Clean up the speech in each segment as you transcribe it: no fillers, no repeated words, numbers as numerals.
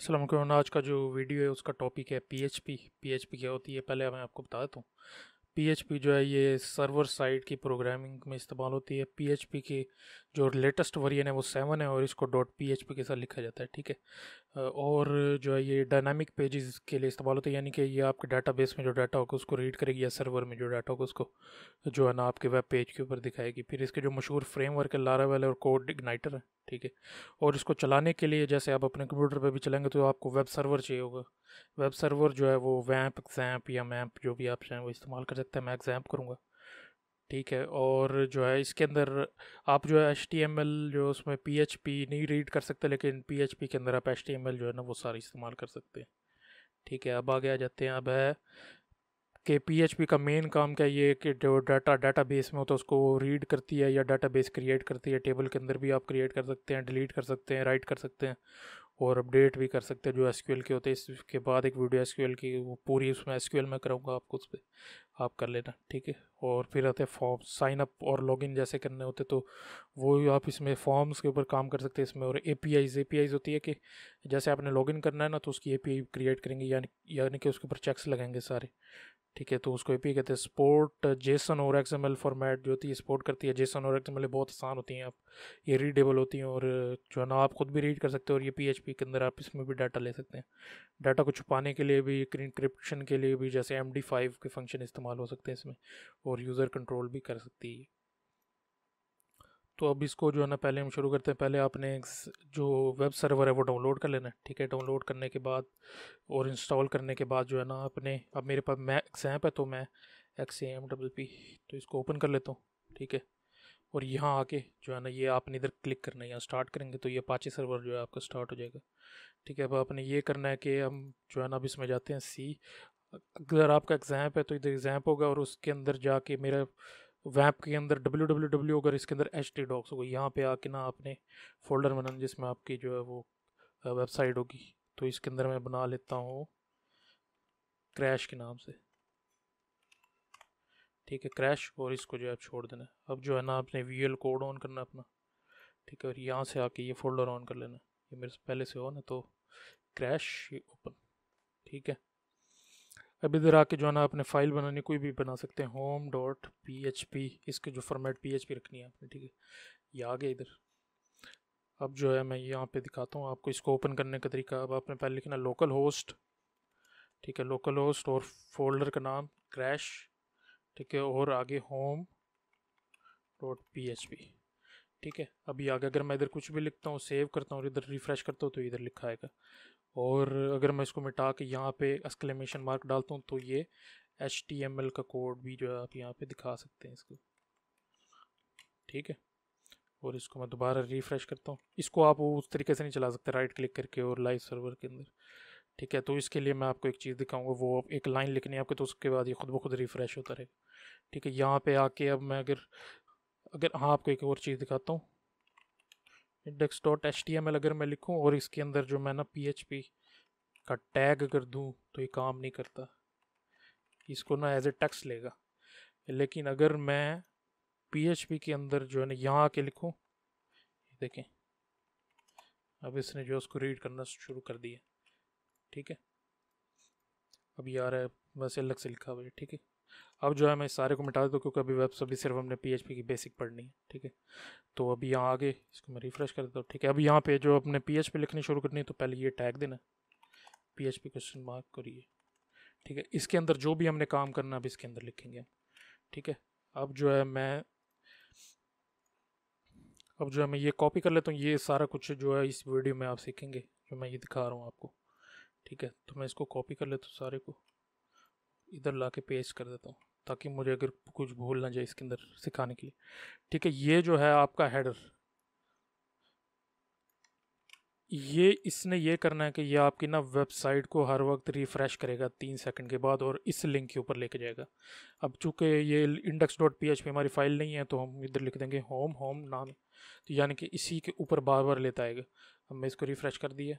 अस्सलाम वालेकुम। आज का जो वीडियो है उसका टॉपिक है पीएचपी। पीएचपी क्या होती है पहले मैं आपको बता दूँ। पीएचपी जो है ये सर्वर साइड की प्रोग्रामिंग में इस्तेमाल होती है। पीएचपी की जो लेटेस्ट वर्जन है वो 7 है और इसको डॉट पीएचपी के साथ लिखा जाता है, ठीक है। और जो है ये डायनामिक पेजेस के लिए इस्तेमाल होता है, यानी कि ये आपके डाटाबेस में जो डाटा होगा उसको रीड करेगी या सर्वर में जो डाटा होगा उसको जो है ना आपके वेब पेज के ऊपर दिखाएगी। फिर इसके जो मशहूर फ्रेमवर्क है लारावेल और कोड इग्नाइटर है, ठीक है। और इसको चलाने के लिए जैसे आप अपने कंप्यूटर पे भी चलाएंगे तो आपको वेब सर्वर चाहिए होगा। वेब सर्वर जो है वो वैम्प एक्जैम्प या मैम्प जो भी आप चाहें वो इस्तेमाल कर सकते हैं। मैं एक्जैम्प करूँगा, ठीक है। और जो है इसके अंदर आप जो है एच टी एम एल जो उसमें पी एच पी नहीं रीड कर सकते, लेकिन पी एच पी के अंदर आप एच टी एम एल जो है ना वो सारी इस्तेमाल कर सकते हैं, ठीक है। अब आगे आ जाते हैं। अब है कि पीएचपी का मेन काम क्या है, ये कि जो डाटाबेस में होता है उसको रीड करती है या डाटाबेस क्रिएट करती है। टेबल के अंदर भी आप क्रिएट कर सकते हैं, डिलीट कर सकते हैं, राइट कर सकते हैं और अपडेट भी कर सकते हैं जो एसक्यूएल के होते हैं। इसके बाद एक वीडियो एसक्यूएल की वो पूरी उसमें एसक्यूएल में कराऊंगा आपको, उस पर आप कर लेना, ठीक है। और फिर आते हैं फॉर्म, साइन अप और लॉगिन जैसे करने होते तो वो आप इसमें फॉर्म्स के ऊपर काम कर सकते हैं इसमें। और एपीआईज होती है कि जैसे आपने लॉगिन करना है ना तो उसकी एपीआई क्रिएट करेंगे, यानी कि उसके ऊपर चेक्स लगाएंगे सारे, ठीक है। तो उसको एपीआई कहते हैं। सपोर्ट जेसन और एक्सएमएल फॉर्मेट जो होती है सपोर्ट करती है। जेसन और एक्सएमएल बहुत आसान होती हैं, आप ये रीडेबल होती हैं और जो है ना आप खुद भी रीड कर सकते हो। और ये पीएचपी के अंदर आप इसमें भी डाटा ले सकते हैं। डाटा को छुपाने के लिए भी, इंक्रिप्शन के लिए भी जैसे MD5 के फंक्शन इस्तेमाल हो सकते हैं इसमें। और यूज़र कंट्रोल भी कर सकती है। तो अब इसको जो है ना पहले हम शुरू करते हैं। पहले आपने जो वेब सर्वर है वो डाउनलोड कर लेना है, ठीक है। डाउनलोड करने के बाद और इंस्टॉल करने के बाद जो है ना अपने, अब मेरे पास मैं एग्जैम्प है तो मैं XAMPP तो इसको ओपन कर लेता हूँ, ठीक है। और यहाँ आके जो है ना ये आपने इधर क्लिक करना है, यहाँ स्टार्ट करेंगे तो ये अपाचे सर्वर जो है आपका स्टार्ट हो जाएगा, ठीक है। अब आपने ये करना है कि हम जो है ना अब इसमें जाते हैं सी। अगर आपका एग्ज़ाम्प है तो इधर एग्ज़ाम्प होगा और उसके अंदर जाके मेरा वैप के अंदर www, अगर इसके अंदर htdocs होगा, यहाँ पे आके ना आपने फोल्डर बनाना जिसमें आपकी जो है वो वेबसाइट होगी। तो इसके अंदर मैं बना लेता हूँ क्रैश के नाम से, ठीक है, क्रैश। और इसको जो है छोड़ देना है। अब जो है ना आपने वीएल कोड ऑन करना है अपना, ठीक है। और यहाँ से आके ये फोल्डर ऑन कर लेना। ये मेरे से पहले से ऑन है तो क्रैश ओपन, ठीक है। अब इधर आके जो है ना आपने फाइल बनानी कोई भी बना सकते हैं, home.php, इसके जो फॉर्मेट php रखनी है आपने, ठीक है। ये आ गया इधर। अब जो है मैं यहाँ पे दिखाता हूँ आपको इसको ओपन करने का तरीका। अब आपने पहले लिखना लोकल होस्ट, ठीक है, लोकल होस्ट और फोल्डर का नाम क्रैश, ठीक है। और आगे home.php, ठीक है। अभी आगे अगर मैं इधर कुछ भी लिखता हूँ, सेव करता हूँ और इधर रिफ्रेश करता हूँ तो इधर लिखा आएगा। और अगर मैं इसको मिटा के यहाँ पे एक्सक्लेमेशन मार्क डालता हूँ तो ये HTML का कोड भी जो है आप यहाँ पे दिखा सकते हैं इसको, ठीक है। और इसको मैं दोबारा रिफ्रेश करता हूँ। इसको आप उस तरीके से नहीं चला सकते राइट क्लिक करके और लाइव सर्वर के अंदर, ठीक है। तो इसके लिए मैं आपको एक चीज़ दिखाऊंगा, वो एक लाइन लिखनी है आपको, तो उसके बाद ये खुद ब खुद रिफ्रेश होता रहेगा, ठीक है। यहाँ पे आके अब मैं अगर अगर हाँ आपको एक और चीज़ दिखाता हूँ। index.html अगर मैं लिखूँ और इसके अंदर जो मैं ना PHP का टैग अगर दूँ तो ये काम नहीं करता, इसको ना एज ए टेक्स्ट लेगा। लेकिन अगर मैं PHP के अंदर जो है ना यहाँ आके लिखूँ, देखें अब इसने जो उसको रीड करना शुरू कर दिया, ठीक है। अब ये आ रहा है वैसे अलग से लिखा हुआ है, ठीक है। अब जो है मैं इस सारे को मिटा देता हूँ क्योंकि अभी वेब अभी सिर्फ हमने PHP की बेसिक पढ़नी है, ठीक है। तो अभी यहाँ आगे इसको मैं रिफ्रेश कर देता हूँ, ठीक है। अभी यहाँ पे जो अपने PHP लिखनी शुरू करनी है तो पहले ये टैग देना, PHP क्वेश्चन मार्क करिए, ठीक है। इसके अंदर जो भी हमने काम करना है अब इसके अंदर लिखेंगे हम, ठीक है। अब जो है मैं अब जो है मैं ये कॉपी कर लेता हूँ। ये सारा कुछ जो है इस वीडियो में आप सीखेंगे जो मैं ये दिखा रहा हूँ आपको, ठीक है। तो मैं इसको कॉपी कर लेता हूँ सारे को, इधर ला के पेस्ट कर देता हूँ ताकि मुझे अगर कुछ भूल ना जाए इसके अंदर सिखाने के लिए, ठीक है। ये जो है आपका हेडर, ये इसने ये करना है कि ये आपकी ना वेबसाइट को हर वक्त रिफ़्रेश करेगा 3 सेकंड के बाद और इस लिंक के ऊपर लेके जाएगा। अब चूंकि ये index.php हमारी फाइल नहीं है तो हम इधर लिख देंगे होम, होम नाम है, तो यानी कि इसी के ऊपर बार बार लेता आएगा। अब मैं इसको रिफ़्रेश कर दिया,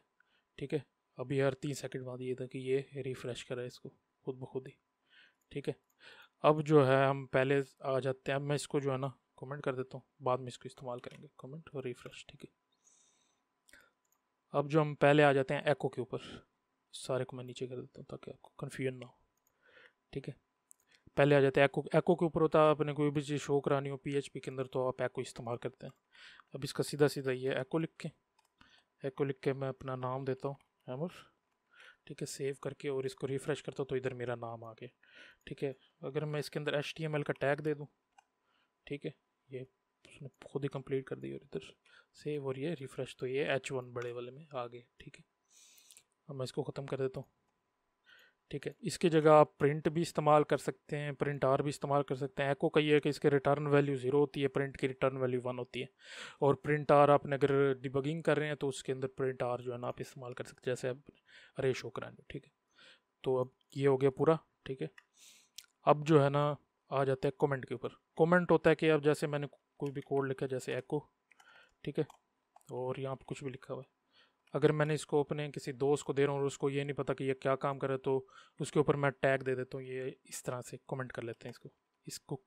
ठीक है। अभी यार 3 सेकंड बाद ये था कि ये रिफ़्रेश करा इसको खुद ब खुद ही, ठीक है। अब जो है हम पहले आ जाते हैं। अब मैं इसको जो है ना कमेंट कर देता हूँ, बाद में इसको इस्तेमाल करेंगे, कमेंट और रिफ़्रेश, ठीक है। अब जो हम पहले आ जाते हैं एको के ऊपर, सारे को मैं नीचे कर देता हूँ ताकि आपको कन्फ्यूजन ना हो। ठीक है, पहले आ जाते हैं एको। एको के ऊपर होता है आपने कोई भी चीज़ शो करानी हो पीएचपी के अंदर तो आप एको इस्तेमाल करते हैं। अब इसका सीधा सीधा ये एको लिख के मैं अपना नाम देता हूँ हैमर। ठीक है, सेव करके और इसको रिफ़्रेश करता हूँ तो इधर मेरा नाम आ गया। ठीक है, अगर मैं इसके अंदर HTML का टैग दे दूँ, ठीक है, ये उसने खुद ही कंप्लीट कर दी और इधर सेव और ये रिफ़्रेश तो ये H1 बड़े वाले में आ गए। ठीक है, अब मैं इसको ख़त्म कर देता हूँ। ठीक है, इसकी जगह आप प्रिंट भी इस्तेमाल कर सकते हैं, प्रिंट आर भी इस्तेमाल कर सकते हैं। एको का ये है कि इसके रिटर्न वैल्यू 0 होती है, प्रिंट की रिटर्न वैल्यू 1 होती है। और प्रिंट आर आपने अगर डिबगिंग कर रहे हैं तो उसके अंदर प्रिंट आर जो है ना आप इस्तेमाल कर सकते हैं, जैसे आप अरे शो कराएंगे। ठीक है, तो अब ये हो गया पूरा। ठीक है, अब जो है ना आ जाता है कमेंट के ऊपर। कमेंट होता है कि अब जैसे मैंने कोई भी कोड लिखा जैसे एको, ठीक है, और यहाँ पर कुछ भी लिखा हुआ है, अगर मैंने इसको अपने किसी दोस्त को दे रहा हूँ और उसको ये नहीं पता कि ये क्या काम करे तो उसके ऊपर मैं टैग दे देता हूँ। ये इस तरह से कमेंट कर लेते हैं इसको। इसको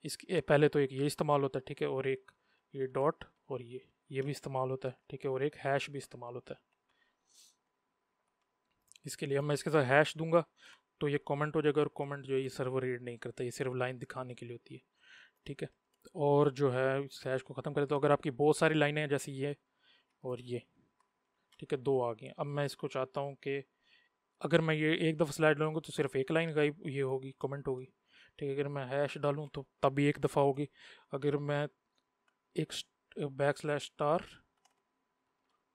इसके पहले तो एक ये इस्तेमाल होता है, ठीक है, और एक ये डॉट और ये भी इस्तेमाल होता है। ठीक है, और एक हैश भी इस्तेमाल होता है इसके लिए। अब मैं इसके साथ हैश दूंगा तो ये कमेंट हो जाएगा, और कमेंट जो है ये सर्वर रीड नहीं करता, ये सिर्फ लाइन दिखाने के लिए होती है। ठीक है, और जो है इस हैश को ख़त्म करें तो अगर आपकी बहुत सारी लाइनें हैं जैसे ये और ये, ठीक है, दो आ गई। अब मैं इसको चाहता हूँ कि अगर मैं ये एक दफ़ा स्लाइड डालूंगा तो सिर्फ एक लाइन गायब ये होगी, कमेंट होगी। ठीक है, अगर मैं हैश डालूँ तो तब भी एक दफ़ा होगी। अगर मैं एक बैक स्लैश स्टार,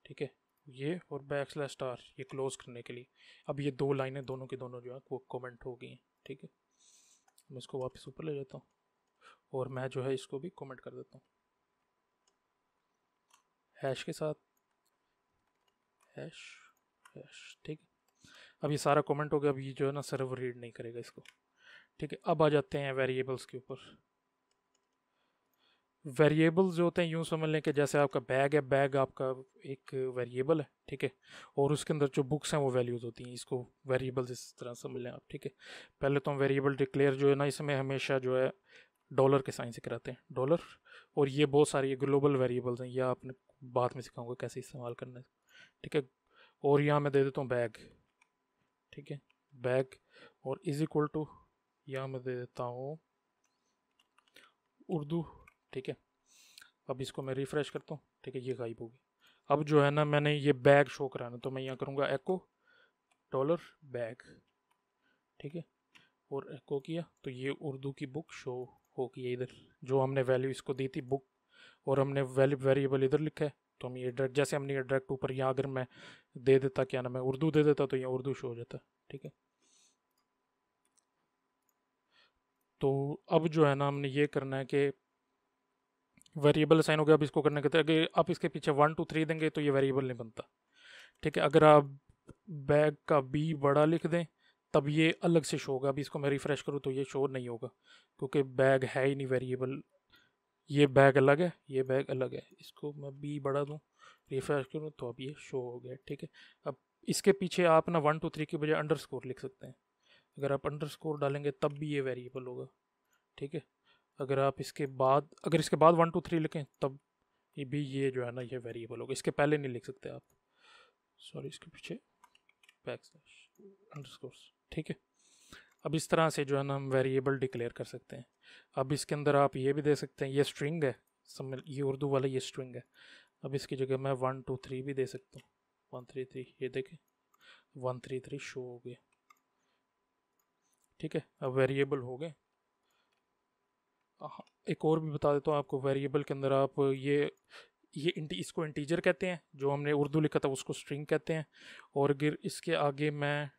ठीक है, ये और बैक स्लैश स्टार ये क्लोज करने के लिए, अब ये दो लाइनें दोनों की दोनों जो है वो कमेंट हो गई हैं। ठीक है, मैं इसको वापस ऊपर ले जाता हूँ और मैं जो है इसको भी कमेंट कर देता हूँ हैश के साथ, हैश हैश। ठीक है, अब ये सारा कमेंट हो गया। अब ये जो है ना सर्वर रीड नहीं करेगा इसको। ठीक है, अब आ जाते हैं वेरिएबल्स के ऊपर। वेरिएबल्स जो होते हैं यूँ समझ लें कि जैसे आपका बैग है, बैग आपका एक वेरिएबल है। ठीक है, और उसके अंदर जो बुक्स हैं वो वैल्यूज़ होती हैं, इसको वेरिएबल्स इस तरह समझ लें आप। ठीक है, पहले तो हम वेरिएबल डिक्लेयर जो है ना इसमें हमेशा जो है डॉलर के साइन से कराते हैं, डॉलर। और ये बहुत सारी ग्लोबल वेरिएबल्स हैं, यह आपने बाद में सिखाऊंगा कैसे इस्तेमाल करना है। ठीक है, और यहाँ मैं दे देता हूँ बैग। ठीक है, बैग और इज इक्वल टू यहाँ मैं दे देता हूँ उर्दू। ठीक है, अब इसको मैं रिफ़्रेश करता हूँ। ठीक है, ये गायब होगी। अब जो है ना मैंने ये बैग शो कराना तो मैं यहाँ करूँगा एको डॉलर बैग। ठीक है, और एको किया तो ये उर्दू की बुक शो होगी इधर, जो हमने वैल्यू इसको दी थी बुक, और हमने वैल्यू वेरिएबल इधर लिखा है। तो हम ये डायरेक्ट जैसे हमने ये डायरेक्ट ऊपर यहाँ अगर मैं दे देता क्या नाम है उर्दू दे देता तो यहाँ उर्दू शो हो जाता। ठीक है, तो अब जो है ना हमने ये करना है कि वेरिएबल साइन हो गया। अब इसको करने के अगर आप इसके पीछे 1 2 3 देंगे तो ये वेरिएबल नहीं बनता। ठीक है, अगर आप बैग का बी बड़ा लिख दें तब ये अलग से शो होगा। अभी इसको मैं रिफ़्रेश करूँ तो ये शो नहीं होगा क्योंकि बैग है ही नहीं वेरिएबल। ये बैग अलग है, ये बैग अलग है। इसको मैं बी बड़ा दूँ, रिफ़्रेश करूँ तो अब ये शो हो गया। ठीक है, अब इसके पीछे आप ना 1 2 3 की बजाय अंडरस्कोर लिख सकते हैं। अगर आप अंडरस्कोर डालेंगे तब भी ये वेरिएबल होगा। ठीक है, अगर आप इसके बाद अगर इसके बाद 1 2 3 लिखें तब ये भी ये जो है ना ये वेरिएबल होगा। इसके पहले नहीं लिख सकते आप, सॉरी, इसके पीछे बैक स्लैश अंडरस्कोर। ठीक है, अब इस तरह से जो है ना हम वेरिएबल डिक्लेयर कर सकते हैं। अब इसके अंदर आप ये भी दे सकते हैं, ये स्ट्रिंग है, समझ, ये उर्दू वाला ये स्ट्रिंग है। अब इसकी जगह मैं 1 2 3 भी दे सकता हूँ, 1 3 3, ये देखें 1 3 3 शो हो गया। ठीक है, अब वेरिएबल हो गए। एक और भी बता देता हूँ आपको, वेरिएबल के अंदर आप ये इसको इंटीजर कहते हैं, जो हमने उर्दू लिखा था उसको स्ट्रिंग कहते हैं। और अगर इसके आगे मैं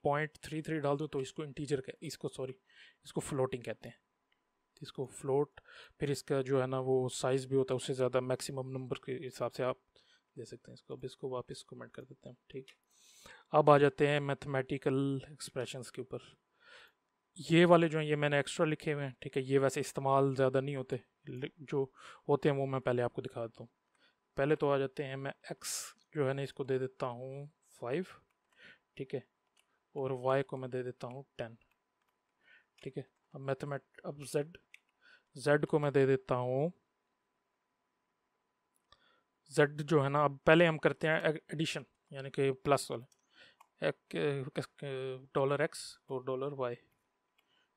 0.33 डाल दूँ तो इसको इंटीजर इसको सॉरी इसको फ्लोटिंग कहते हैं। इसको फ्लोट, फिर इसका जो है ना वो साइज़ भी होता है, उससे ज़्यादा मैक्सिमम नंबर के हिसाब से आप दे सकते हैं इसको। अब इसको वापस कमेंट कर देते हैं। ठीक, अब आ जाते हैं मैथमेटिकल एक्सप्रेशंस के ऊपर। ये वाले जो हैं ये मैंने एक्स्ट्रा लिखे हुए हैं। ठीक है, ये वैसे इस्तेमाल ज़्यादा नहीं होते, जो होते हैं वो मैं पहले आपको दिखा देता हूँ। पहले तो आ जाते हैं, मैं x जो है ना इसको दे देता हूँ 5। ठीक है, और y को मैं दे देता हूँ 10। ठीक है, अब अब z को मैं दे देता हूँ z जो है ना, अब पहले हम करते हैं एडिशन, यानी कि प्लस वाले $x और $y,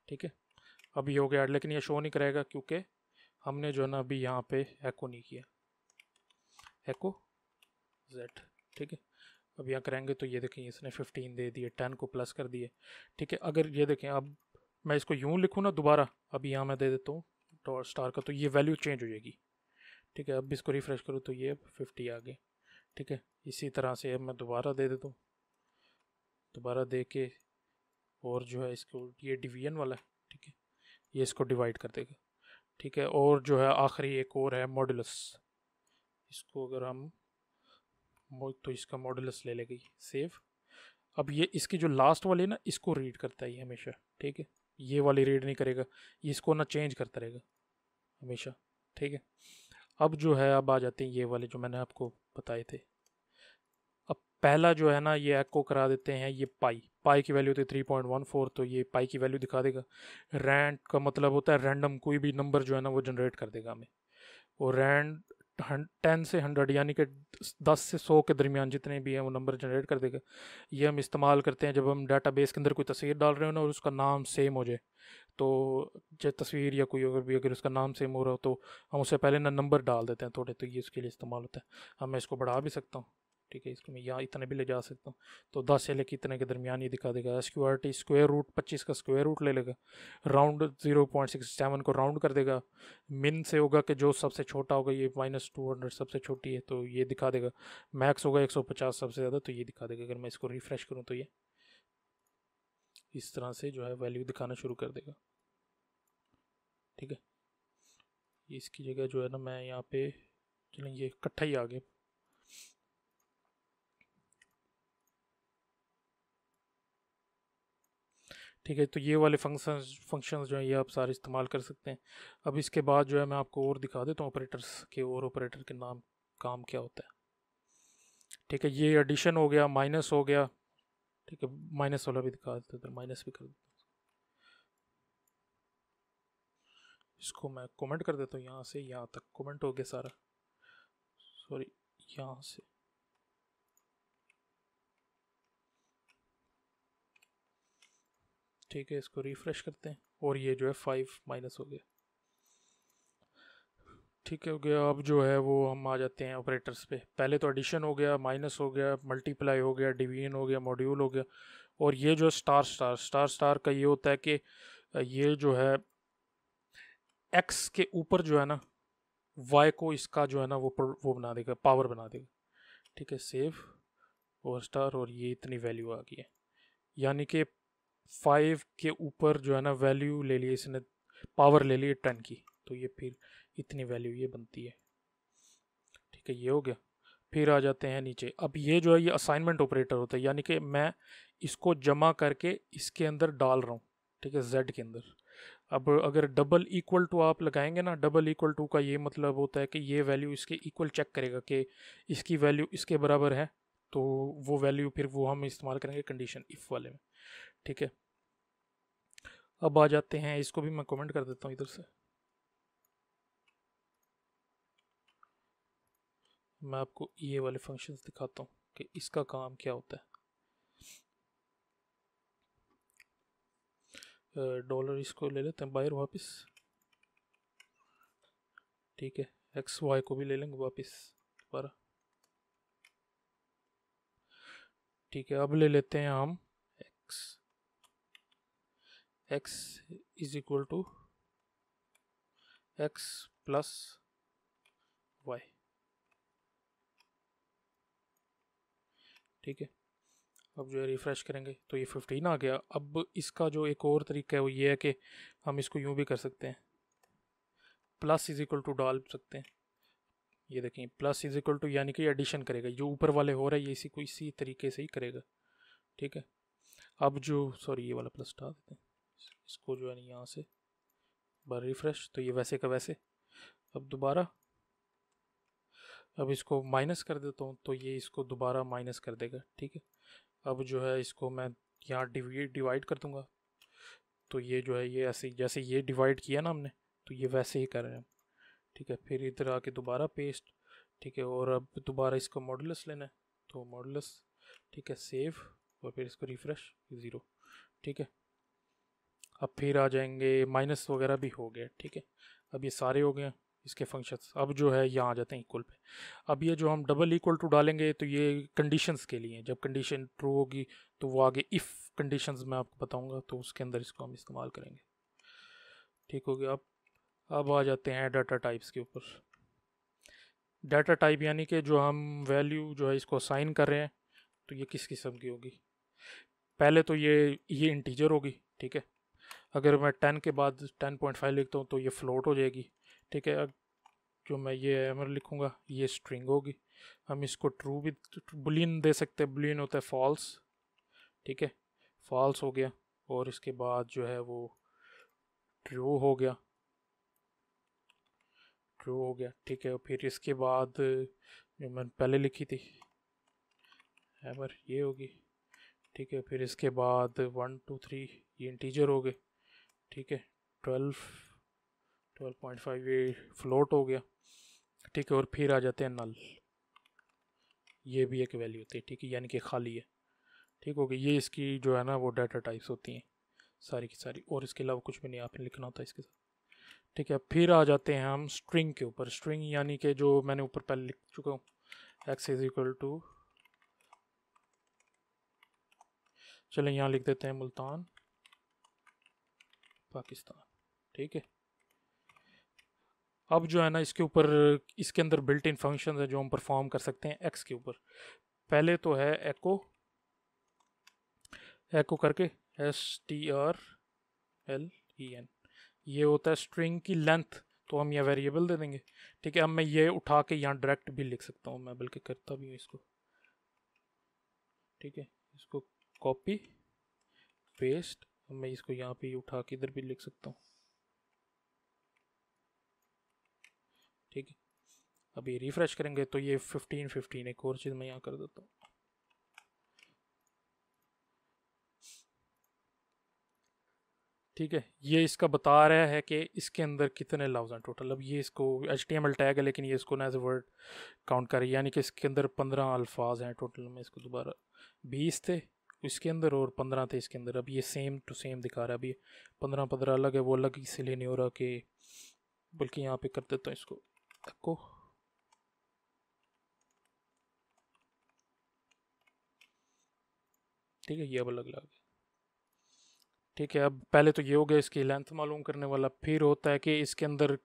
ठीक है। अब ये हो गया, लेकिन ये शो नहीं करेगा क्योंकि हमने जो है ना अभी यहाँ पे एको नहीं किया, एको z, ठीक है। अब यहाँ करेंगे तो ये देखें इसने 15 दे दिए, 10 को प्लस कर दिए, ठीक है। अगर ये देखें अब मैं इसको यूं लिखूँ ना दोबारा, अभी यहाँ मैं दे देता हूँ स्टार का, तो ये वैल्यू चेंज हो जाएगी, ठीक है। अब इसको रिफ्रेश करूँ तो ये 50 आ गए, ठीक है। इसी तरह से अब मैं दोबारा दे देता हूँ, दोबारा दे के, और जो है इसको ये डिवीजन वाला है, ठीक है, ये इसको डिवाइड कर देगा, ठीक है। और जो है आखिरी एक और है मॉडुलस, इसको अगर हम तो इसका मॉडुलस ले लेगी सेव। अब ये इसकी जो लास्ट वाली है ना, इसको रीड करता है ये हमेशा, ठीक है। ये वाली रीड नहीं करेगा, ये इसको ना चेंज करता रहेगा हमेशा, ठीक है। अब जो है अब आ जाते हैं ये वाले जो मैंने आपको बताए थे। अब पहला जो है ना ये एको करा देते हैं, ये पाई की वैल्यू थी 3.14, तो ये पाई की वैल्यू दिखा देगा। रैंड का मतलब होता है रैंडम, कोई भी नंबर जो है ना वो जनरेट कर देगा हमें। और रैंड 10 से 100 यानी कि 10 से 100 के दरमियान जितने भी हैं वो नंबर जनरेट कर देगा। ये हम इस्तेमाल करते हैं जब हम डाटाबेस के अंदर कोई तस्वीर डाल रहे हो ना और उसका नाम सेम हो जाए, तो जो तस्वीर या कोई अगर उसका नाम सेम हो रहा हो तो हम उससे पहले ना नंबर डाल देते हैं थोड़े, तो ये उसके लिए इस्तेमाल होता है। अब मैं इसको बढ़ा भी सकता हूँ, ठीक है, इसको मैं यहाँ इतने भी ले जा सकता हूँ, तो 10 से लेकर इतने के दरमियान ये दिखा देगा। SQRT स्क्वायर रूट 25 का स्क्वायर रूट ले लेगा, राउंड 0.67 को राउंड कर देगा, मिन से होगा कि जो सबसे छोटा होगा, ये -200 सबसे छोटी है तो ये दिखा देगा, मैक्स होगा 150 सबसे ज़्यादा तो ये दिखा देगा। अगर मैं इसको रिफ़्रेश करूँ तो ये इस तरह से जो है वैल्यू दिखाना शुरू कर देगा, ठीक है। इसकी जगह जो है ना मैं यहाँ पे, चलें ये इकट्ठा ही आ गया, ठीक है। तो ये वाले फंक्शंस जो है ये आप सारे इस्तेमाल कर सकते हैं। अब इसके बाद जो है मैं आपको और दिखा देता हूँ ऑपरेटर्स के, और ऑपरेटर के नाम काम क्या होता है, ठीक है। ये एडिशन हो गया, माइनस हो गया, ठीक है। माइनस वाला भी दिखा देते हैं, माइनस भी कर देते हैं, इसको मैं कमेंट कर देता हूँ, यहाँ से यहाँ तक कमेंट हो गया सारा, सॉरी, यहाँ से, ठीक है। इसको रिफ्रेश करते हैं और ये जो है 5 माइनस हो गया, ठीक है, हो गया। अब जो है वो हम आ जाते हैं ऑपरेटर्स पे। पहले तो एडिशन हो गया, माइनस हो गया, मल्टीप्लाई हो गया, डिवीजन हो गया, मॉड्यूल हो गया, और ये जो स्टार का ये होता है कि ये जो है एक्स के ऊपर जो है ना वाई को इसका जो है ना वो बना देगा, पावर बना देगा, ठीक है। सेव और स्टार, और ये इतनी वैल्यू आ गई है, यानी कि 5 के ऊपर जो है ना वैल्यू ले ली इसने, पावर ले ली 10 की, तो ये फिर इतनी वैल्यू ये बनती है, ठीक है। ये हो गया। फिर आ जाते हैं नीचे। अब ये जो है ये असाइनमेंट ऑपरेटर होता है, यानी कि मैं इसको जमा करके इसके अंदर डाल रहा हूँ, ठीक है, जेड के अंदर। अब अगर डबल इक्वल टू आप लगाएंगे ना, डबल इक्वल टू का ये मतलब होता है कि ये वैल्यू इसके इक्वल चेक करेगा कि इसकी वैल्यू इसके बराबर है, तो वो वैल्यू फिर वो हम इस्तेमाल करेंगे कंडीशन इफ़ वाले में, ठीक है। अब आ जाते हैं, इसको भी मैं कमेंट कर देता हूँ इधर से, मैं आपको ये वाले फंक्शंस दिखाता हूँ कि इसका काम क्या होता है। डॉलर इसको ले लेते हैं बाहर वापस, ठीक है। एक्स वाई को भी ले लेंगे वापस दोबारा, ठीक है। अब ले लेते हैं हम x, x is equal to x plus y, ठीक है। अब जो है रिफ़्रेश करेंगे तो ये 15 आ गया। अब इसका जो एक और तरीका है वो ये है कि हम इसको यूं भी कर सकते हैं, प्लस इज इक्वल टू डाल सकते हैं, ये देखें प्लस इज इक्वल टू, यानी कि एडिशन करेगा, जो ऊपर वाले हो रहा है ये इसी को इसी तरीके से ही करेगा, ठीक है। अब जो, सॉरी, ये वाला प्लस डाल देते हैं, इसको जो है ना यहाँ से बार रिफ्रेश, तो ये वैसे का वैसे। अब दोबारा, अब इसको माइनस कर देता हूँ तो ये इसको दोबारा माइनस कर देगा, ठीक है। अब जो है इसको मैं यहाँ डिवाइड कर दूंगा, तो ये जो है ये ऐसे जैसे ये डिवाइड किया ना हमने, तो ये वैसे ही कर रहे हैं हम, ठीक है। फिर इधर आके दोबारा पेस्ट, ठीक है। और अब दोबारा इसको मॉडुलस लेना है, तो मॉडुलस, ठीक है, सेव, और फिर इसको रिफ्रेश, 0, ठीक है। अब फिर आ जाएंगे, माइनस वगैरह भी हो गया, ठीक है। अब ये सारे हो गए इसके फंक्शंस। अब जो है यहाँ आ जाते हैं इक्वल पे। अब ये जो हम डबल इक्वल टू डालेंगे तो ये कंडीशंस के लिए, जब कंडीशन ट्रू होगी तो वो आगे इफ़ कंडीशंस मैं आपको बताऊंगा, तो उसके अंदर इसको हम इस्तेमाल करेंगे, ठीक हो गया। अब आ जाते हैं डाटा टाइप्स के ऊपर। डाटा टाइप यानी कि जो हम वैल्यू जो है इसको असाइन कर रहे हैं, तो ये किस किस्म की होगी। पहले तो ये इंटीजर होगी, ठीक है। अगर मैं 10 के बाद 10.5 लिखता हूँ तो ये फ्लोट हो जाएगी, ठीक है। जो मैं ये एमर लिखूँगा ये स्ट्रिंग होगी। हम इसको ट्रू भी बुलियन दे सकते हैं, बुलियन होता है फॉल्स, ठीक है, फॉल्स हो गया। और इसके बाद जो है वो ट्रू हो गया, ट्रू हो गया, ठीक है। और फिर इसके बाद जो मैंने पहले लिखी थी एमर ये होगी, ठीक है। फिर इसके बाद 1 2 3 ये इंटीजर हो गए, ठीक है। 12.5 ये फ्लोट हो गया, ठीक है। और फिर आ जाते हैं नल, ये भी एक वैल्यू होती है, ठीक है, यानी कि खाली है, ठीक हो गया। ये इसकी जो है ना वो डाटा टाइप्स होती हैं सारी की सारी, और इसके अलावा कुछ भी नहीं आपने लिखना होता इसके साथ, ठीक है। फिर आ जाते हैं हम स्ट्रिंग के ऊपर। स्ट्रिंग यानी कि जो मैंने ऊपर पहले लिख चुका हूँ, एक्स इज इक्वल टू, चलें यहाँ लिख देते हैं मुल्तान पाकिस्तान, ठीक है। अब जो है ना इसके ऊपर, इसके अंदर बिल्ट इन फंक्शन है जो हम परफॉर्म कर सकते हैं एक्स के ऊपर। पहले तो है एको, एको करके STRLEN, ये होता है स्ट्रिंग की लेंथ, तो हम ये वेरिएबल दे देंगे, ठीक है। अब मैं ये उठा के यहाँ डायरेक्ट भी लिख सकता हूँ, मैं बल्कि करता भी हूँ इसको, ठीक है। इसको कॉपी पेस्ट, मैं इसको यहाँ पे उठा के इधर भी लिख सकता हूँ, ठीक है। अभी रिफ्रेश करेंगे तो ये 15 15, एक और चीज़ मैं यहाँ कर देता हूँ, ठीक है। ये इसका बता रहा है कि इसके अंदर कितने लफ्ज़ हैं टोटल। अब ये इसको HTML टैग है लेकिन ये इसको ना एज ए वर्ड काउंट कर, यानी कि इसके अंदर 15 अल्फाज हैं टोटल में। इसको दोबारा 20 थे इसके अंदर और 15 थे इसके अंदर। अब ये सेम टू सेम दिखा रहा है, अभी 15 15 अलग है, वो अलग इसीलिए नहीं हो रहा कि, बल्कि यहाँ पे कर देता हूँ इसको एको, ठीक है। ये अब अलग अलग, ठीक है। अब पहले तो ये हो गया इसकी लेंथ मालूम करने वाला। फिर होता है कि इसके अंदर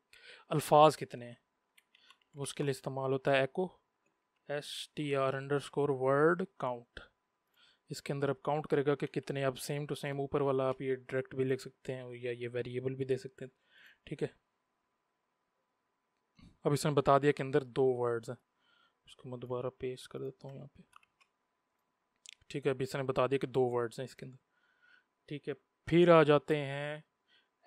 अल्फाज कितने हैं, उसके लिए इस्तेमाल होता है एको STR_word count। इसके अंदर अब काउंट करेगा कि कितने। अब सेम टू सेम ऊपर वाला आप ये डायरेक्ट भी लिख सकते हैं या ये वेरिएबल भी दे सकते हैं, ठीक है। अब इसने बता दिया कि अंदर 2 वर्ड्स हैं, उसको मैं दोबारा पेस्ट कर देता हूँ यहाँ पे, ठीक है। अब इसने बता दिया कि 2 वर्ड्स हैं इसके अंदर, ठीक है। फिर आ जाते हैं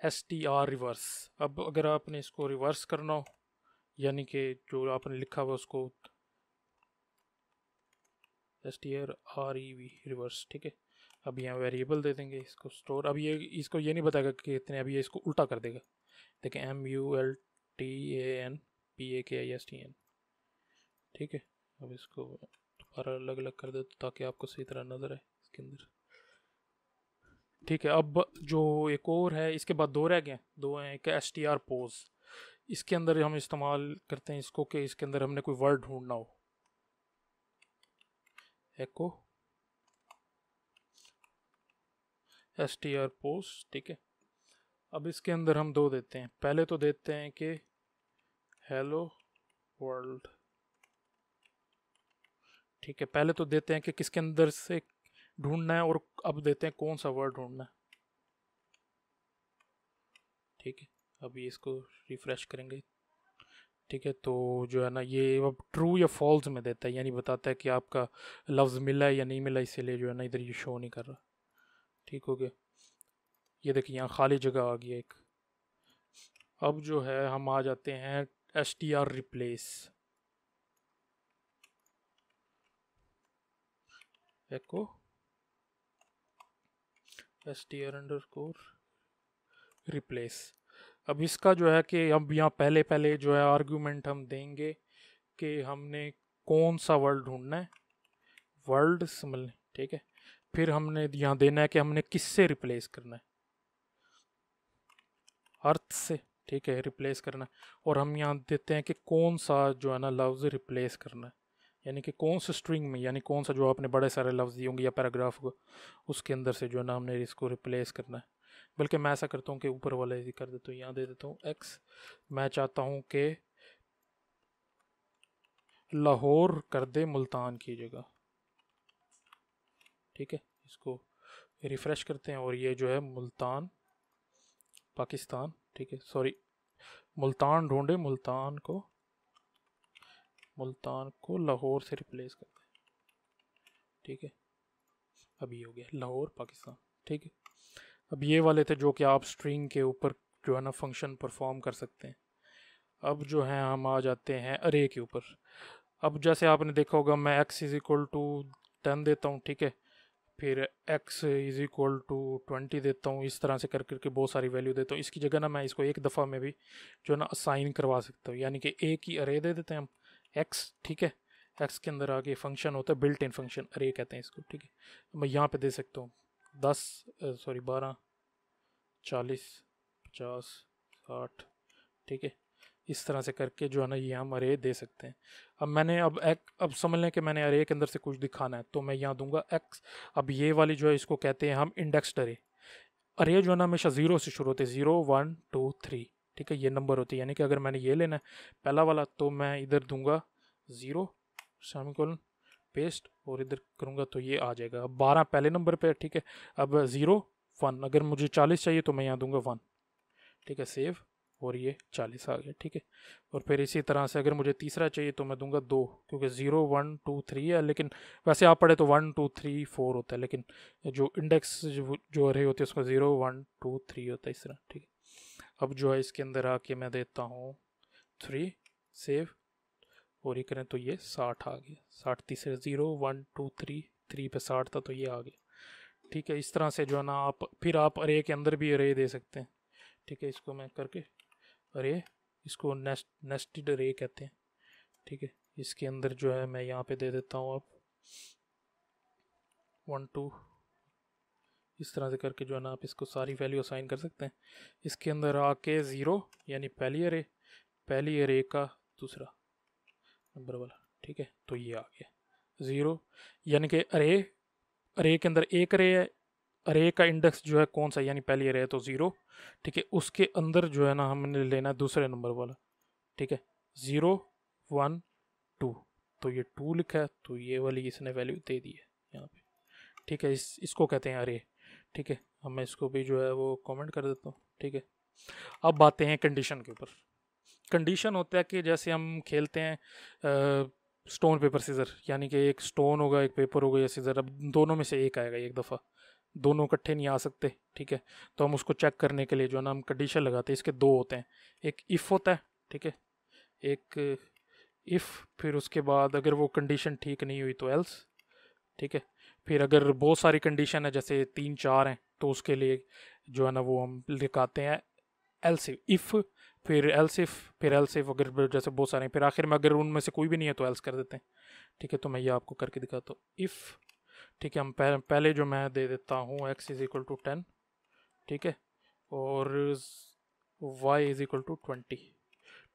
STR रिवर्स। अब अगर आपने इसको रिवर्स करना हो, यानी कि जो आपने लिखा हुआ उसको STRREV रिवर्स, ठीक है। अब यहाँ वेरिएबल दे देंगे इसको स्टोर। अब ये इसको ये नहीं बताएगा कि कितने, अभी ये इसको उल्टा कर देगा। देखिए MULTANPAKISTN, ठीक है। अब इसको दोबारा अलग अलग कर दे ताकि आपको सही तरह नजर आए इसके अंदर, ठीक है। अब जो एक और है, इसके बाद 2 रह गए, 2 हैं। एक STR पोज, इसके अंदर हम इस्तेमाल करते हैं इसको कि इसके अंदर हमने कोई वर्ड ढूंढना हो, एको STR पोज, ठीक है। अब इसके अंदर हम 2 देते हैं। पहले तो देते हैं कि हेलो वर्ल्ड, ठीक है। पहले तो देते हैं कि किसके अंदर से ढूंढना है, और अब देते हैं कौन सा वर्ड ढूंढना है, ठीक है। अभी इसको रिफ्रेश करेंगे, ठीक है। तो जो है ना ये अब ट्रू या फॉल्स में देता है, यानी बताता है कि आपका लफ्ज़ मिला है या नहीं मिला, इसीलिए जो है ना इधर ये शो नहीं कर रहा, ठीक हो गया। ये देखिए यहाँ खाली जगह आ गई एक। अब जो है हम आ जाते हैं STR रिप्लेस, एको STR_रिप्लेस। अब इसका जो है कि अब यहाँ पहले पहले जो है आर्गुमेंट हम देंगे कि हमने कौन सा वर्ल्ड ढूंढना है, वर्ल्ड समझ, ठीक है। फिर हमने यहाँ देना है कि हमने किससे रिप्लेस करना है, अर्थ से, ठीक है, रिप्लेस करना है। और हम यहाँ देते हैं कि कौन सा जो है ना लफ्ज़ रिप्लेस करना है, यानी कि कौन सा स्ट्रिंग में, यानी कौन सा जो आपने बड़े सारे लफ्ज़ दिए होंगे या पैराग्राफ को, उसके अंदर से जो है ना हमने इसको रिप्लेस करना है। बल्कि मैं ऐसा करता हूँ कि ऊपर वाला ही कर देता हूँ, यहाँ दे देता हूँ एक्स। मैं चाहता हूँ कि लाहौर कर दे मुल्तान की जगह, ठीक है। इसको रिफ़्रेश करते हैं और ये जो है मुल्तान पाकिस्तान, ठीक है, सॉरी, मुल्तान ढूंढे, मुल्तान को लाहौर से रिप्लेस करते हैं, ठीक है। अब ये हो गया लाहौर पाकिस्तान, ठीक है। अब ये वाले थे जो कि आप स्ट्रिंग के ऊपर जो है ना फंक्शन परफॉर्म कर सकते हैं। अब जो है हम आ जाते हैं अरे के ऊपर। अब जैसे आपने देखा होगा मैं x इज़ इक्वल टू 10 देता हूँ, ठीक है, फिर x इज़ इक्वल टू 20 देता हूँ, इस तरह से कर करके बहुत सारी वैल्यू देता हूँ। इसकी जगह ना मैं इसको एक दफ़ा में भी जो है ना असाइन करवा सकता हूँ, यानी कि एक ही अरे दे देते हैं हम x, ठीक है। x के अंदर आगे फंक्शन होता है बिल्ट इन फंक्शन, अरे कहते हैं इसको, ठीक है। मैं यहाँ पे दे सकता हूँ 10 सॉरी 12 40 50 60, ठीक है। इस तरह से करके जो है ना ये हम अरे दे सकते हैं। अब मैंने अब समझ लें कि मैंने अरे के अंदर से कुछ दिखाना है, तो मैं यहाँ दूंगा एक्स। अब ये वाली जो है इसको कहते हैं हम इंडेक्स्ड अरे। अरे जो है ना हमेशा ज़ीरो से शुरू होते हैं, 0 1 2 3, ठीक है, ये नंबर होते हैं। यानी कि अगर मैंने ये लेना है पहला वाला, तो मैं इधर दूंगा 0 सेमीकोलन पेस्ट और इधर करूँगा तो ये आ जाएगा। अब 12 पहले नंबर पे, ठीक है। अब 0 1, अगर मुझे 40 चाहिए तो मैं यहाँ दूंगा 1, ठीक है, सेव, और ये 40 आ गया, ठीक है। और फिर इसी तरह से अगर मुझे तीसरा चाहिए तो मैं दूंगा 2, क्योंकि 0 1 2 3 है, लेकिन वैसे आप पढ़े तो 1 2 3 4 होता है, लेकिन जो इंडेक्स जो अरे होती है उसका 0 1 2 3 होता है, इस तरह, ठीक है। अब जो है इसके अंदर आके मैं देता हूँ 3, सेव, और ये करें तो ये 60 आ गया। 60 तीसरे 0 1 2 3 3 पे 60 था तो ये आ गया, ठीक है। इस तरह से जो है ना आप फिर आप अरे के अंदर भी अरे दे सकते हैं, ठीक है। इसको मैं करके अरे, इसको नेस्टेड अरे कहते हैं, ठीक है। इसके अंदर जो है मैं यहाँ पे दे देता हूँ अब 1 2, इस तरह से करके जो है ना आप इसको सारी वैल्यू असाइन कर सकते हैं। इसके अंदर आके 0 यानी पहली अरे का दूसरा नंबर वाला, ठीक है, तो ये आ गया 0, यानी कि अरे के अंदर एक अरे है, अरे का इंडेक्स जो है कौन सा, यानी पहली अरे है तो 0, ठीक है। उसके अंदर जो है ना हमने लेना है दूसरे नंबर वाला, ठीक है, 0 1 2, तो ये 2 लिखा है तो ये वाली इसने वैल्यू दे दी है यहाँ पे, ठीक है। इसको कहते हैं अरे, ठीक है। अब मैं इसको भी जो है वो कमेंट कर देता हूँ, ठीक है। अब आते हैं कंडीशन के ऊपर। कंडीशन होता है कि जैसे हम खेलते हैं स्टोन पेपर सीजर, यानी कि एक स्टोन होगा एक पेपर होगा या सीजर, अब दोनों में से एक आएगा एक दफ़ा, दोनों इकट्ठे नहीं आ सकते, ठीक है। तो हम उसको चेक करने के लिए जो है ना हम कंडीशन लगाते हैं। इसके दो होते हैं, एक इफ़ होता है, ठीक है, एक इफ़, फिर उसके बाद अगर वो कंडीशन ठीक नहीं हुई तो एल्स, ठीक है। फिर अगर बहुत सारी कंडीशन है जैसे 3 4 हैं तो उसके लिए जो है ना वो हम लिखाते हैं एल्स इफ़, फिर एल्स इफ़, फिर एल्स इफ़, अगर जैसे बहुत सारे हैं, फिर आखिर में अगर उनमें से कोई भी नहीं है तो एल्स कर देते हैं, ठीक है। तो मैं ये आपको करके दिखाता हूँ इफ़, ठीक है। हम पहले जो मैं दे देता हूँ x इज़ इक्वल टू 10, ठीक है, और y इज़ इक्वल टू 20,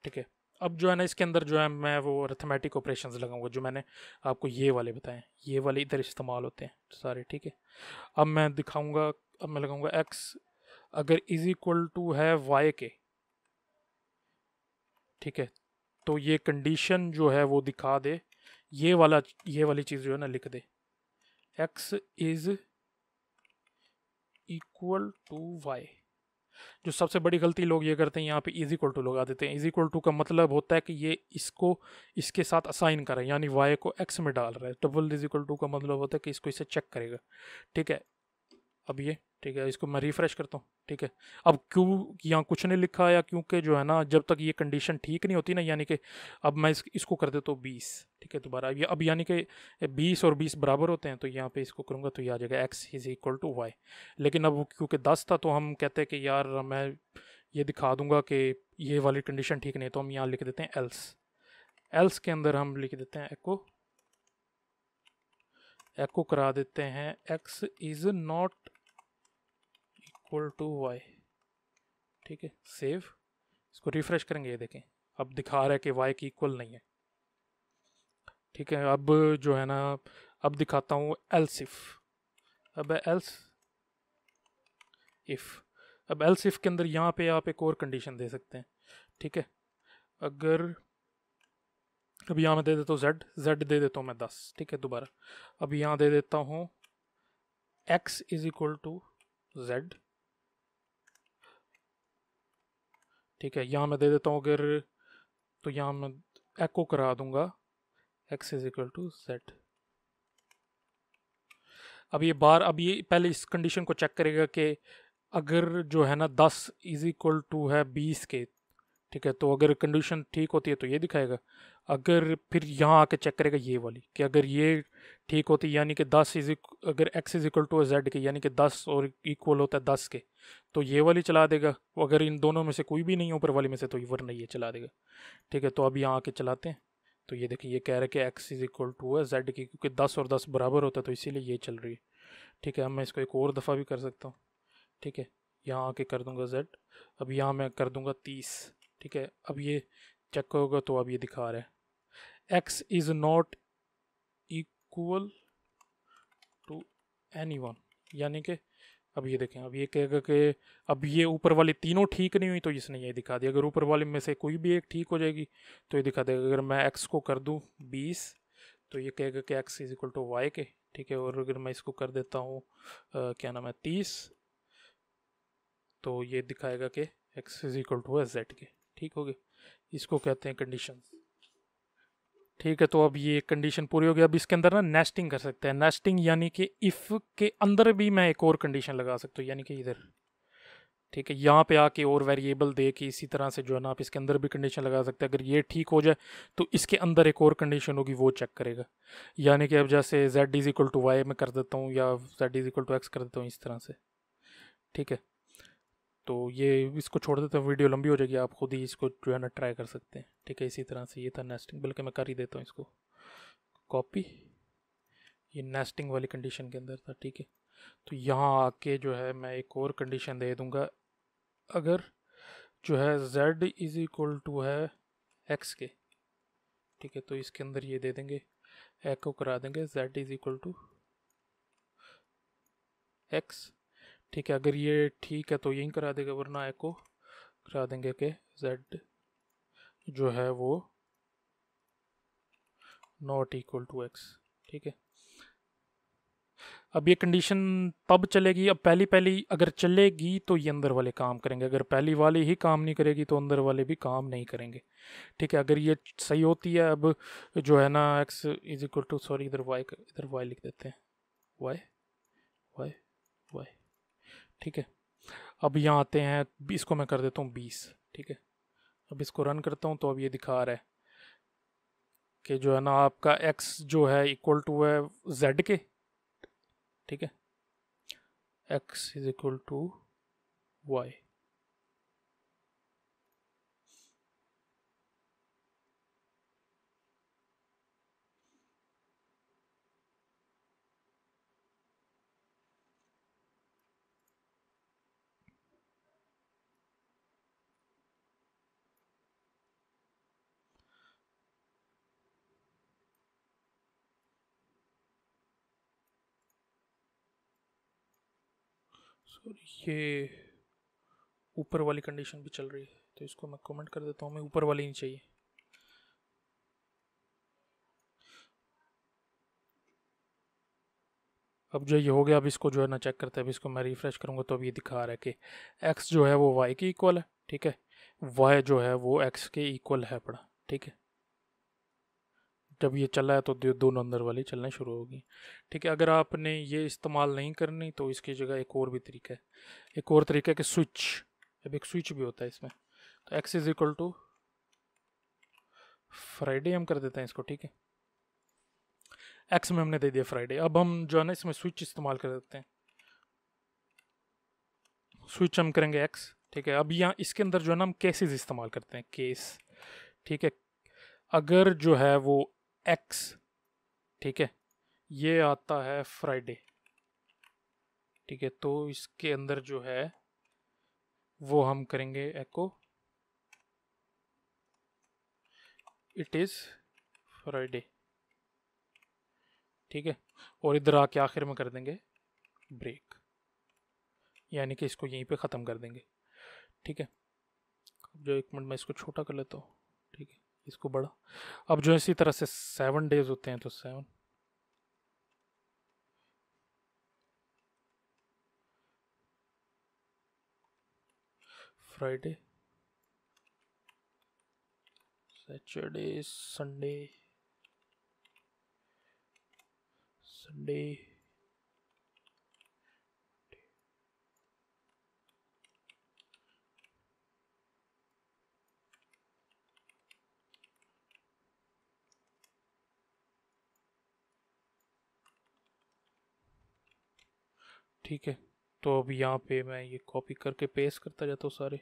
ठीक है। अब जो है ना इसके अंदर जो है मैं वो अर्थमेटिक ऑपरेशंस लगाऊंगा जो मैंने आपको ये वाले बताएं, ये वाले इधर इस्तेमाल होते हैं सारे, ठीक है। अब मैं दिखाऊंगा, अब मैं लगाऊंगा x अगर इज इक्वल टू है y के, ठीक है, तो ये कंडीशन जो है वो दिखा दे, ये वाली चीज़ जो है ना लिख दे, x is equal to y। जो सबसे बड़ी गलती लोग ये करते हैं यहाँ पे इज इक्वल टू लगा देते हैं। इज इक्वल टू का मतलब होता है कि ये इसको इसके साथ असाइन कर रहा है, यानी y को x में डाल रहा है। डबल इज इक्वल टू का मतलब होता है कि इसको इसे चेक करेगा, ठीक है। अब ये, ठीक है, इसको मैं रिफ्रेश करता हूँ, ठीक है। अब क्यों यहाँ कुछ नहीं लिखा या क्योंकि जो है ना जब तक ये कंडीशन ठीक नहीं होती ना, यानी कि अब मैं इसको कर देता हूँ 20, ठीक है, दोबारा ये अब यानी कि 20 और 20 बराबर होते हैं, तो यहाँ पे इसको करूँगा तो ये आ जाएगा x is equal to y. लेकिन अब क्योंकि 10 था तो हम कहते हैं कि यार मैं ये दिखा दूंगा कि ये वाली कंडीशन ठीक नहीं, तो हम यहाँ लिख देते हैं एल्स, एल्स के अंदर हम लिख देते हैं एको करा देते हैं x is not equal to y। ठीक है, सेव, इसको रिफ्रेश करेंगे, ये देखें अब दिखा रहा है कि y की इक्वल नहीं है। ठीक है, अब जो है ना, अब दिखाता हूँ एल्स इफ। अब एल्स इफ, अब एल्स इफ के अंदर यहाँ पे आप एक और कंडीशन दे सकते हैं। ठीक है, अगर अब यहाँ मैं दे देता हूँ z दे देता हूँ मैं 10। ठीक है, दोबारा अब यहाँ दे देता हूँ x is equal to z। ठीक है, यहाँ मैं दे देता हूँ अगर, तो यहाँ मैं एको करा दूंगा x is equal to z। अब ये पहले इस कंडीशन को चेक करेगा कि अगर जो है ना 10 इज इक्वल टू है 20 के। ठीक है, तो अगर कंडीशन ठीक होती है तो ये दिखाएगा। अगर फिर यहाँ आके चेक करेगा ये वाली कि अगर ये ठीक होती है, यानी कि 10 अगर x is equal to z के, यानी कि 10 और इक्वल होता है 10 के, तो ये वाली चला देगा। अगर इन दोनों में से कोई भी नहीं है ऊपर वाली में से, तो वरना ये चला देगा। ठीक है, तो अब यहाँ आके चलाते हैं, तो ये देखिए ये कह रहा है कि x इज इक्वल टू है z की, क्योंकि 10 और 10 बराबर होता है तो इसीलिए ये चल रही है। ठीक है, अब मैं इसको एक और दफ़ा भी कर सकता हूँ। ठीक है, यहाँ आके कर दूंगा z, अब यहाँ मैं कर दूंगा 30। ठीक है, अब ये चेक होगा तो अब ये दिखा रहा है x is not equal to any one, यानी कि अब ये देखें, अब ये कहेगा कि अब ये ऊपर वाली तीनों ठीक नहीं हुई तो इसने ये दिखा दिया। अगर ऊपर वाले में से कोई भी एक ठीक हो जाएगी तो ये दिखा देगा। अगर मैं x को कर दूँ 20 तो ये कहेगा कि x is equal to y के। ठीक है, और अगर मैं इसको कर देता हूँ क्या नाम है 30, तो ये दिखाएगा कि x इज इक्वल टू है z के। ठीक हो गया, इसको कहते हैं कंडीशन। ठीक है, तो अब ये कंडीशन पूरी हो गई। अब इसके अंदर ना नेस्टिंग कर सकते हैं। नेस्टिंग यानी कि इफ़ के अंदर भी मैं एक और कंडीशन लगा सकता हूँ, यानी कि इधर। ठीक है, यहाँ पे आके और वेरिएबल दे के इसी तरह से जो है ना आप इसके अंदर भी कंडीशन लगा सकते हैं। अगर ये ठीक हो जाए तो इसके अंदर एक और कंडीशन होगी, वो चेक करेगा। यानी कि अब जैसे z is equal to y में कर देता हूँ या z is equal to x कर देता हूँ, इस तरह से। ठीक है, तो ये इसको छोड़ देते हैं, वीडियो लंबी हो जाएगी, आप खुद ही इसको जो है ना ट्राई कर सकते हैं। ठीक है, इसी तरह से ये था नेस्टिंग, बल्कि मैं कर ही देता हूँ इसको कॉपी, ये नेस्टिंग वाली कंडीशन के अंदर था। ठीक है, तो यहाँ आके जो है मैं एक और कंडीशन दे दूँगा। अगर जो है z इज इक्वल टू है x के। ठीक है, तो इसके अंदर ये दे देंगे, एको करा देंगे z is equal to x। ठीक है, अगर ये ठीक है तो यही करा देगा, वरना एको करा देंगे कि z जो है वो नॉट इक्वल टू x। ठीक है, अब ये कंडीशन तब चलेगी, अब पहली पहली अगर चलेगी तो ये अंदर वाले काम करेंगे, अगर पहली वाली ही काम नहीं करेगी तो अंदर वाले भी काम नहीं करेंगे। ठीक है, अगर ये सही होती है, अब जो है ना x is equal to, sorry इधर y लिख देते हैं, y y y। ठीक है, अब यहाँ आते हैं, इसको मैं कर देता हूँ 20। ठीक है, अब इसको रन करता हूँ तो अब ये दिखा रहा है कि जो है ना आपका x जो है इक्वल टू है z के। ठीक है, x is equal to y। Sorry, ये ऊपर वाली कंडीशन भी चल रही है तो इसको मैं कमेंट कर देता हूँ, मैं ऊपर वाली नहीं चाहिए। अब जो ये हो गया, अब इसको जो है ना चेक करते हैं। अब इसको मैं रिफ्रेश करूँगा तो अब ये दिखा रहा है कि x जो है वो y के इक्वल है। ठीक है, y जो है वो x के इक्वल है पड़ा। ठीक है, जब ये चला है तो दोनों अंदर वाली चलना शुरू होगी। ठीक है, अगर आपने ये इस्तेमाल नहीं करनी तो इसकी जगह एक और भी तरीका है, एक और तरीका है कि स्विच। अब एक स्विच भी होता है इसमें, तो x is equal to Friday हम कर देते हैं इसको। ठीक है, x में हमने दे दिया फ्राइडे। अब हम जो है ना इसमें स्विच इस्तेमाल कर देते हैं, स्विच हम करेंगे x। ठीक है, अब यहाँ इसके अंदर जो है ना हम केसेस इस्तेमाल करते हैं, केस। ठीक है, अगर जो है वो एक्स, ठीक है, ये आता है फ्राइडे, ठीक है, तो इसके अंदर जो है वो हम करेंगे एको इट इज़ फ्राइडे, ठीक है, और इधर आके आखिर में कर देंगे ब्रेक, यानी कि इसको यहीं पे ख़त्म कर देंगे, ठीक है। जो 1 मिनट में इसको छोटा कर लेता हूँ, ठीक है, इसको बड़ा। अब जो इसी तरह से 7 डेज होते हैं, तो 7 फ्राइडे, सैटरडे, संडे, संडे, ठीक है। तो अब यहाँ पे मैं ये कॉपी करके पेस्ट करता जाता हूँ सारे।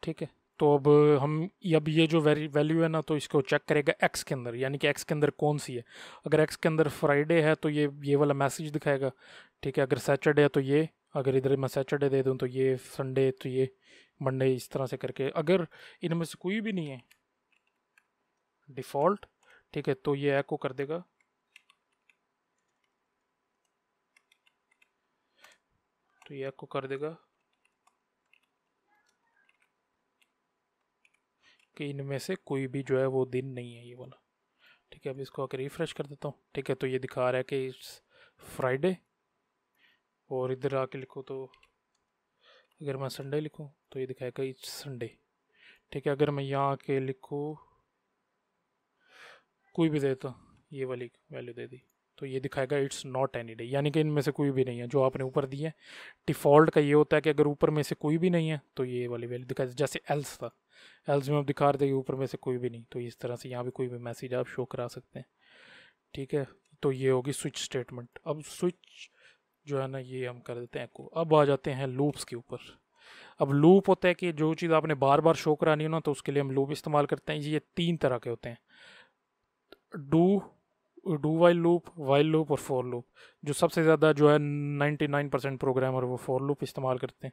ठीक है, तो अब हम अब ये जो वैल्यू है ना, तो इसको चेक करेगा एक्स के अंदर, यानी कि एक्स के अंदर कौन सी है। अगर एक्स के अंदर फ्राइडे है तो ये वाला मैसेज दिखाएगा, ठीक है। अगर सैटरडे है तो ये, अगर इधर मैं सैटरडे दे दूँ तो ये, संडे तो ये, मंडे, इस तरह से करके। अगर इनमें से कोई भी नहीं है डिफ़ॉल्ट, ठीक है, तो ये एको कर देगा, तो ये एको कर देगा कि इनमें से कोई भी जो है वो दिन नहीं है, ये वाला, ठीक है। अब इसको आकर रिफ्रेश कर देता हूँ, ठीक है, तो ये दिखा रहा है कि इट्स फ्राइडे, और इधर आके लिखो तो, अगर मैं संडे लिखूँ तो ये दिखाएगा इट्स संडे, ठीक है। अगर मैं यहाँ आके लिखूँ कोई भी देता, ये वाली वैल्यू दे दी, तो ये दिखाएगा इट्स नॉट एनी डे, यानी कि इनमें से कोई भी नहीं है जो आपने ऊपर दी है। डिफ़ॉल्ट का ये होता है कि अगर ऊपर में से कोई भी नहीं है तो ये वाली वैल्यू दिखाए, जैसे एल्स था, एल्स में आप दिखा रहे थे कि ऊपर में से कोई भी नहीं, तो इस तरह से यहाँ भी कोई भी मैसेज आप शो करा सकते हैं, ठीक है। तो ये होगी स्विच स्टेटमेंट। अब स्विच जो है ना, ये हम कर देते हैं को। अब आ जाते हैं लूप्स के ऊपर। अब लूप होता है कि जो चीज़ आपने बार बार शो करानी हो ना, तो उसके लिए हम लूप इस्तेमाल करते हैं। ये 3 तरह के होते हैं, डू डू वाइल लूप और फॉर लूप। जो सबसे ज़्यादा जो है 99% प्रोग्रामर वो फॉर लूप इस्तेमाल करते हैं,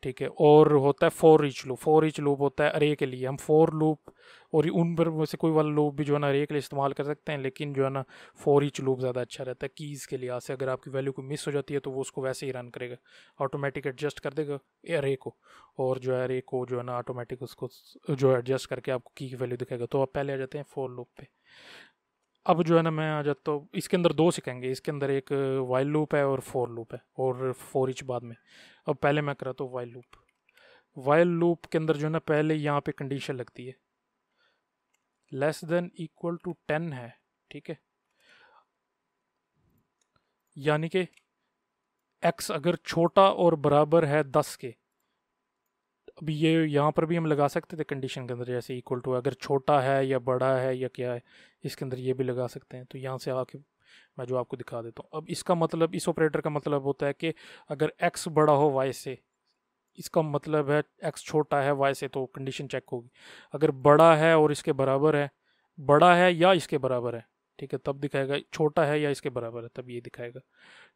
ठीक है। और होता है for each loop. For each loop होता है अरे के लिए, हम फॉर लूप और उन पर में से कोई वाला लूप भी जो है ना अरे के लिए इस्तेमाल कर सकते हैं, लेकिन जो है ना फॉर ईच लूप ज़्यादा अच्छा रहता है कीज़ के लिहाज से। अगर आपकी वैल्यू को मिस हो जाती है तो वो उसको वैसे ही रन करेगा, ऑटोमेटिक एडजस्ट कर देगा अरे को, और जो है अरे को जो है ना ऑटोमेटिक उसको जो एडजस्ट करके आपको की वैल्यू दिखाएगा। तो आप पहले आ जाते हैं फॉर लूप पे। अब जो है ना मैं आ जाता हूँ, इसके अंदर 2 सीखेंगे, इसके अंदर एक वाइल लूप है और फॉर लूप है, और फॉर ईच बाद में। अब पहले मैं कराता हूँ वाइल लूप। वाइल लूप के अंदर जो है ना पहले यहाँ पे कंडीशन लगती है, लेस देन इक्वल टू 10 है, ठीक है, यानी कि x अगर छोटा और बराबर है 10 के। अब ये यहाँ पर भी हम लगा सकते थे कंडीशन के अंदर, जैसे इक्वल टू अगर छोटा है या बड़ा है या क्या है, इसके अंदर ये भी लगा सकते हैं। तो यहाँ से आके मैं जो आपको दिखा देता हूँ। अब इसका मतलब, इस ऑपरेटर का मतलब होता है कि अगर x बड़ा हो y से, इसका मतलब है x छोटा है y से, तो कंडीशन चेक होगी। अगर बड़ा है और इसके बराबर है, बड़ा है या इसके बराबर है, ठीक है, तब दिखाएगा। छोटा है या इसके बराबर है, तब ये दिखाएगा,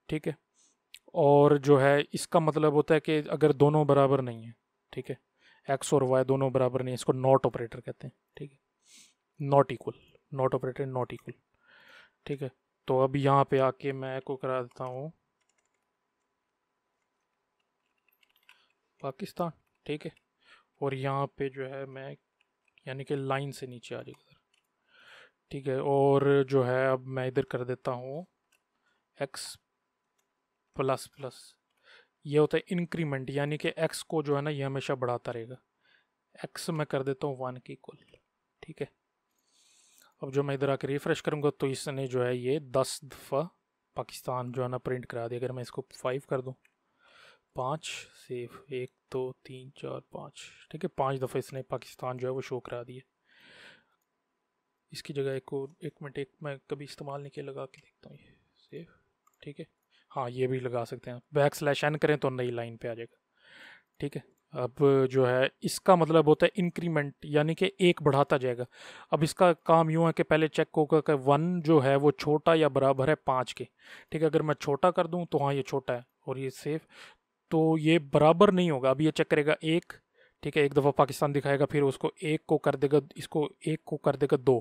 ठीक है। और जो है इसका मतलब होता है कि अगर दोनों बराबर नहीं है, ठीक है, एक्स और वाई दोनों बराबर नहीं है, इसको नॉट ऑपरेटर कहते हैं, ठीक है, not equal, not operator not equal, ठीक है। तो अब यहाँ पे आके मैं को करा देता हूँ पाकिस्तान, ठीक है, और यहाँ पे जो है मैं, यानी कि लाइन से नीचे आ जाएगा, ठीक है। और जो है अब मैं इधर कर देता हूँ एक्स प्लस प्लस। ये होता है इंक्रीमेंट, यानी कि एक्स को जो है ना ये हमेशा बढ़ाता रहेगा। एक्स मैं कर देता हूँ 1 के इक्वल, ठीक है। अब जो मैं इधर आके रिफ्रेश करूँगा तो इसने जो है ये 10 दफ़ा पाकिस्तान जो है ना प्रिंट करा दिया। अगर मैं इसको 5 कर दूँ, 5 से 1 दो तीन चार पाँच, ठीक है, 5 दफ़ा इसने पाकिस्तान जो है वो शो करा दिया। इसकी जगह एक मिनट, एक मैं कभी इस्तेमाल नहीं किया, लगा के देखता हूँ ये सेव, ठीक है। हाँ, ये भी लगा सकते हैं, \n करें तो नई लाइन पे आ जाएगा, ठीक है। अब जो है इसका मतलब होता है इंक्रीमेंट, यानी कि एक बढ़ाता जाएगा। अब इसका काम यूँ है कि पहले चेक होगा कि 1 जो है वो छोटा या बराबर है 5 के, ठीक है। अगर मैं छोटा कर दूँ तो हाँ ये छोटा है, और ये सेव, तो ये बराबर नहीं होगा। अब ये चेक करेगा 1, ठीक है, एक दफ़ा पाकिस्तान दिखाएगा, फिर उसको 1 को कर देगा, इसको 1 को कर देगा 2,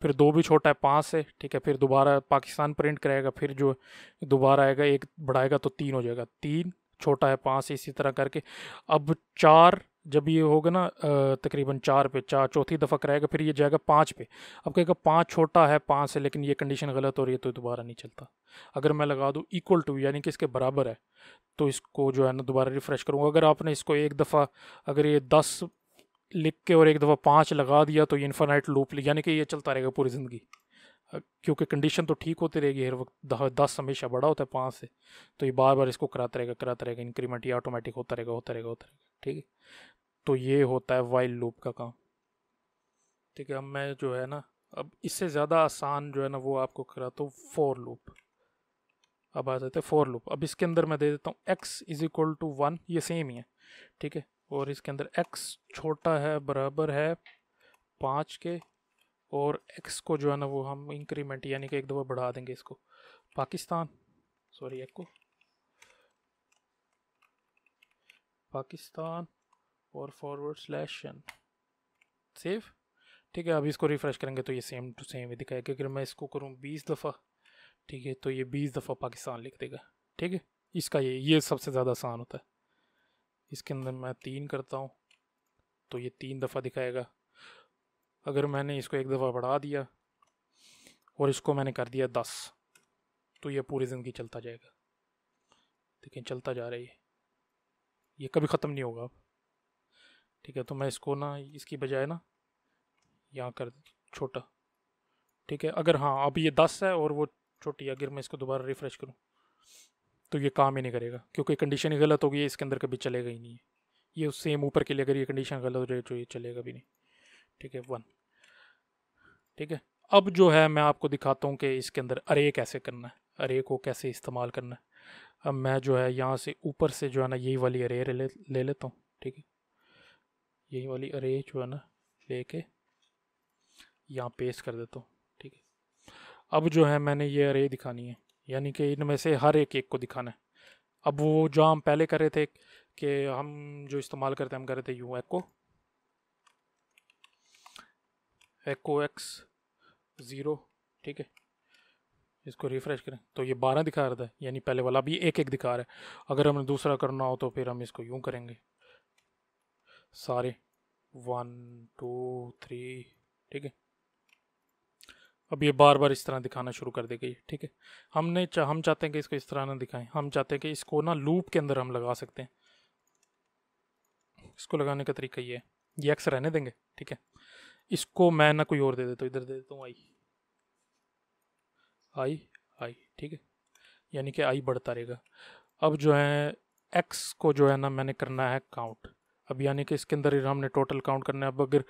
फिर 2 भी छोटा है 5 से, ठीक है, फिर दोबारा पाकिस्तान प्रिंट कराएगा, फिर जो दोबारा आएगा 1 बढ़ाएगा तो 3 हो जाएगा, 3 छोटा है 5 से, इसी तरह करके। अब 4 जब ये होगा ना तकरीबन 4 पे, 4 चौथी दफ़ा कराएगा, फिर ये जाएगा 5 पे। अब कहेगा 5 छोटा है 5 से, लेकिन ये कंडीशन गलत हो रही है तो दोबारा नहीं चलता। अगर मैं लगा दूँ इक्वल टू, यानी कि इसके बराबर है, तो इसको जो है ना दोबारा रिफ़्रेश करूँगा। अगर आपने इसको एक दफ़ा, अगर ये 10 लिख के और एक दफ़ा 5 लगा दिया तो ये इन्फानाइट लूप, यानी कि ये चलता रहेगा पूरी ज़िंदगी, क्योंकि कंडीशन तो ठीक होती रहेगी हर वक्त। 10 हमेशा बड़ा होता है 5 से, तो ये बार बार इसको कराता रहेगा इंक्रीमेंट, ये ऑटोमेटिक होता रहेगा होता रहेगा होता रहेगा, ठीक है। तो ये होता है वाइल लूप का काम, ठीक है। अब मैं जो है ना, अब इससे ज़्यादा आसान जो है ना वो आपको कराता हूँ फॉर लूप। अब आ जाते हैं फॉर लूप। अब इसके अंदर मैं दे देता हूँ x इज इक्वल टू 1, ये सेम ही है, ठीक है। और इसके अंदर x छोटा है बराबर है 5 के, और x को जो है ना वो हम इंक्रीमेंट, यानी कि एक दफ़ा बढ़ा देंगे इसको, पाकिस्तान, सॉरी एक को पाकिस्तान, और /n सेव, ठीक है। अब इसको रिफ्रेश करेंगे तो ये सेम टू सेम ही दिखाएगा। अगर मैं इसको करूँ 20 दफ़ा, ठीक है, तो ये 20 दफ़ा पाकिस्तान लिख देगा, ठीक है। इसका ये सबसे ज़्यादा आसान होता है। इसके अंदर मैं 3 करता हूँ तो ये 3 दफ़ा दिखाएगा। अगर मैंने इसको एक दफ़ा बढ़ा दिया और इसको मैंने कर दिया 10, तो ये पूरी ज़िंदगी चलता जाएगा, लेकिन चलता जा रही है, ये कभी ख़त्म नहीं होगा अब, ठीक है। तो मैं इसको ना इसकी बजाय ना यहाँ कर छोटा, ठीक है। अगर हाँ अब ये 10 है और वो छोटी, अगर मैं इसको दोबारा रिफ़्रेश करूँ तो ये काम ही नहीं करेगा, क्योंकि कंडीशन ही गलत होगी, इसके अंदर कभी चलेगा ही नहीं है। ये सेम ऊपर के लिए अगर ये कंडीशन गलत हो जाए तो ये चलेगा भी नहीं, ठीक है। 1, ठीक है। अब जो है मैं आपको दिखाता हूँ कि इसके अंदर अरे कैसे करना है, अरे को कैसे इस्तेमाल करना है। अब मैं जो है यहाँ से ऊपर से जो है ना यही वाली अरे ले लेता हूँ, ठीक है। यही वाली अरे जो है ना लेके यहाँ पेस्ट कर देता हूँ, ठीक है। अब जो है मैंने ये अरे दिखानी है, यानी कि इनमें से हर एक एक को दिखाना है। अब वो जो हम पहले कर रहे थे कि हम जो इस्तेमाल करते हैं, हम कर रहे थे यूँ एको एक्स 0, ठीक है। इसको रिफ्रेश करें तो ये 12 दिखा रहा था, यानी पहले वाला भी एक एक दिखा रहा है। अगर हमें दूसरा करना हो तो फिर हम इसको यूं करेंगे, सारे 1 2 3, ठीक है। अब ये बार बार इस तरह दिखाना शुरू कर देगी, ठीक है। हम चाहते हैं कि इसको इस तरह ना दिखाएं, हम चाहते हैं कि इसको ना लूप के अंदर हम लगा सकते हैं। इसको लगाने का तरीका ये है, ये एक्स रहने देंगे, ठीक है। इसको मैं ना कोई और दे देता हूँ, इधर दे देता हूँ आई आई आई, ठीक है, यानी कि आई बढ़ता रहेगा। अब जो है एक्स को जो है ना मैंने करना है काउंट। अब यानी कि इसके अंदर हमने टोटल काउंट करना है। अब अगर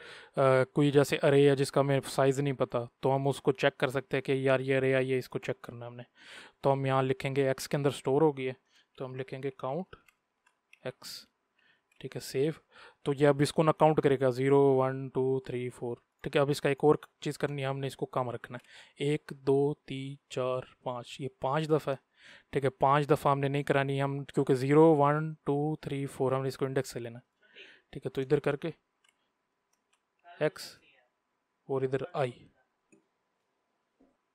कोई जैसे अरे है जिसका हमें साइज़ नहीं पता, तो हम उसको चेक कर सकते हैं कि यार ये अरे आई है, इसको चेक करना है हमने। तो हम यहाँ लिखेंगे एक्स के अंदर स्टोर हो गई है, तो हम लिखेंगे काउंट एक्स, ठीक है, सेव। तो ये अब इसको ना काउंट करेगा 0 1 2 3 4, ठीक है। अब इसका एक और चीज़ करनी है, हमने इसको कम रखना है, 1 2 3 4 5, ये 5 दफ़ा है, ठीक है। 5 दफ़ा हमने नहीं करानी है हम, क्योंकि 0 1 2 3 4 हमने इसको इंडेक्स से लेना है, ठीक है। तो इधर करके एक्स और इधर आई,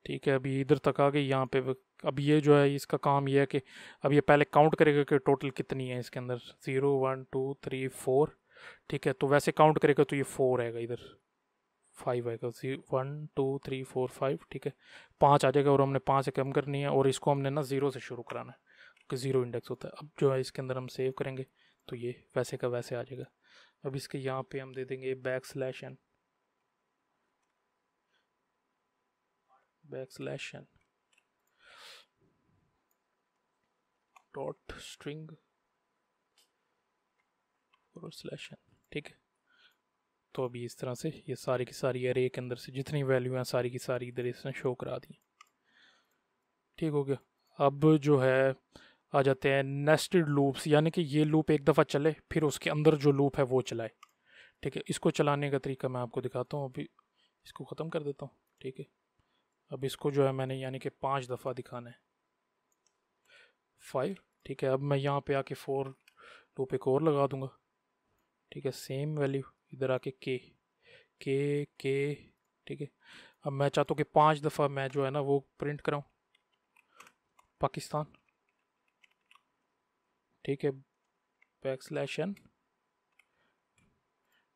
ठीक है। अभी इधर तक आ गई यहाँ पे। अब ये जो है इसका काम ये है कि अब ये पहले काउंट करेगा कि टोटल कितनी है इसके अंदर, 0 1 2 3 4, ठीक है। तो वैसे काउंट करेगा तो ये 4 आएगा, इधर 5 आएगा, 1 2 3 4 5, ठीक है। 5 आ जाएगा, और हमने 5 से कम करनी है, और इसको हमने ना 0 से शुरू कराना है, कि 0 इंडेक्स होता है। अब जो है इसके अंदर हम सेव करेंगे तो ये वैसे का वैसे आ जाएगा। अब इसके यहाँ पे हम दे देंगे \n, \n dot string /n, ठीक है। तो अभी इस तरह से ये सारी की सारी एरे के अंदर से जितनी वैल्यू हैं सारी की सारी इधर इसने शो करा दी, ठीक हो गया। अब जो है आ जाते हैं नेस्टेड लूप्स, यानी कि ये लूप एक दफ़ा चले फिर उसके अंदर जो लूप है वो चलाए, ठीक है। इसको चलाने का तरीका मैं आपको दिखाता हूँ। अभी इसको ख़त्म कर देता हूँ, ठीक है। अब इसको जो है मैंने यानी कि 5 दफ़ा दिखाना है, 5, ठीक है। अब मैं यहाँ पे आके 4 लूप एक और लगा दूंगा, ठीक है। सेम वैल्यू इधर आके के के, ठीक है। अब मैं चाहता हूँ कि 5 दफ़ा मैं जो है ना वो प्रिंट कराऊँ पाकिस्तान, ठीक है, \n,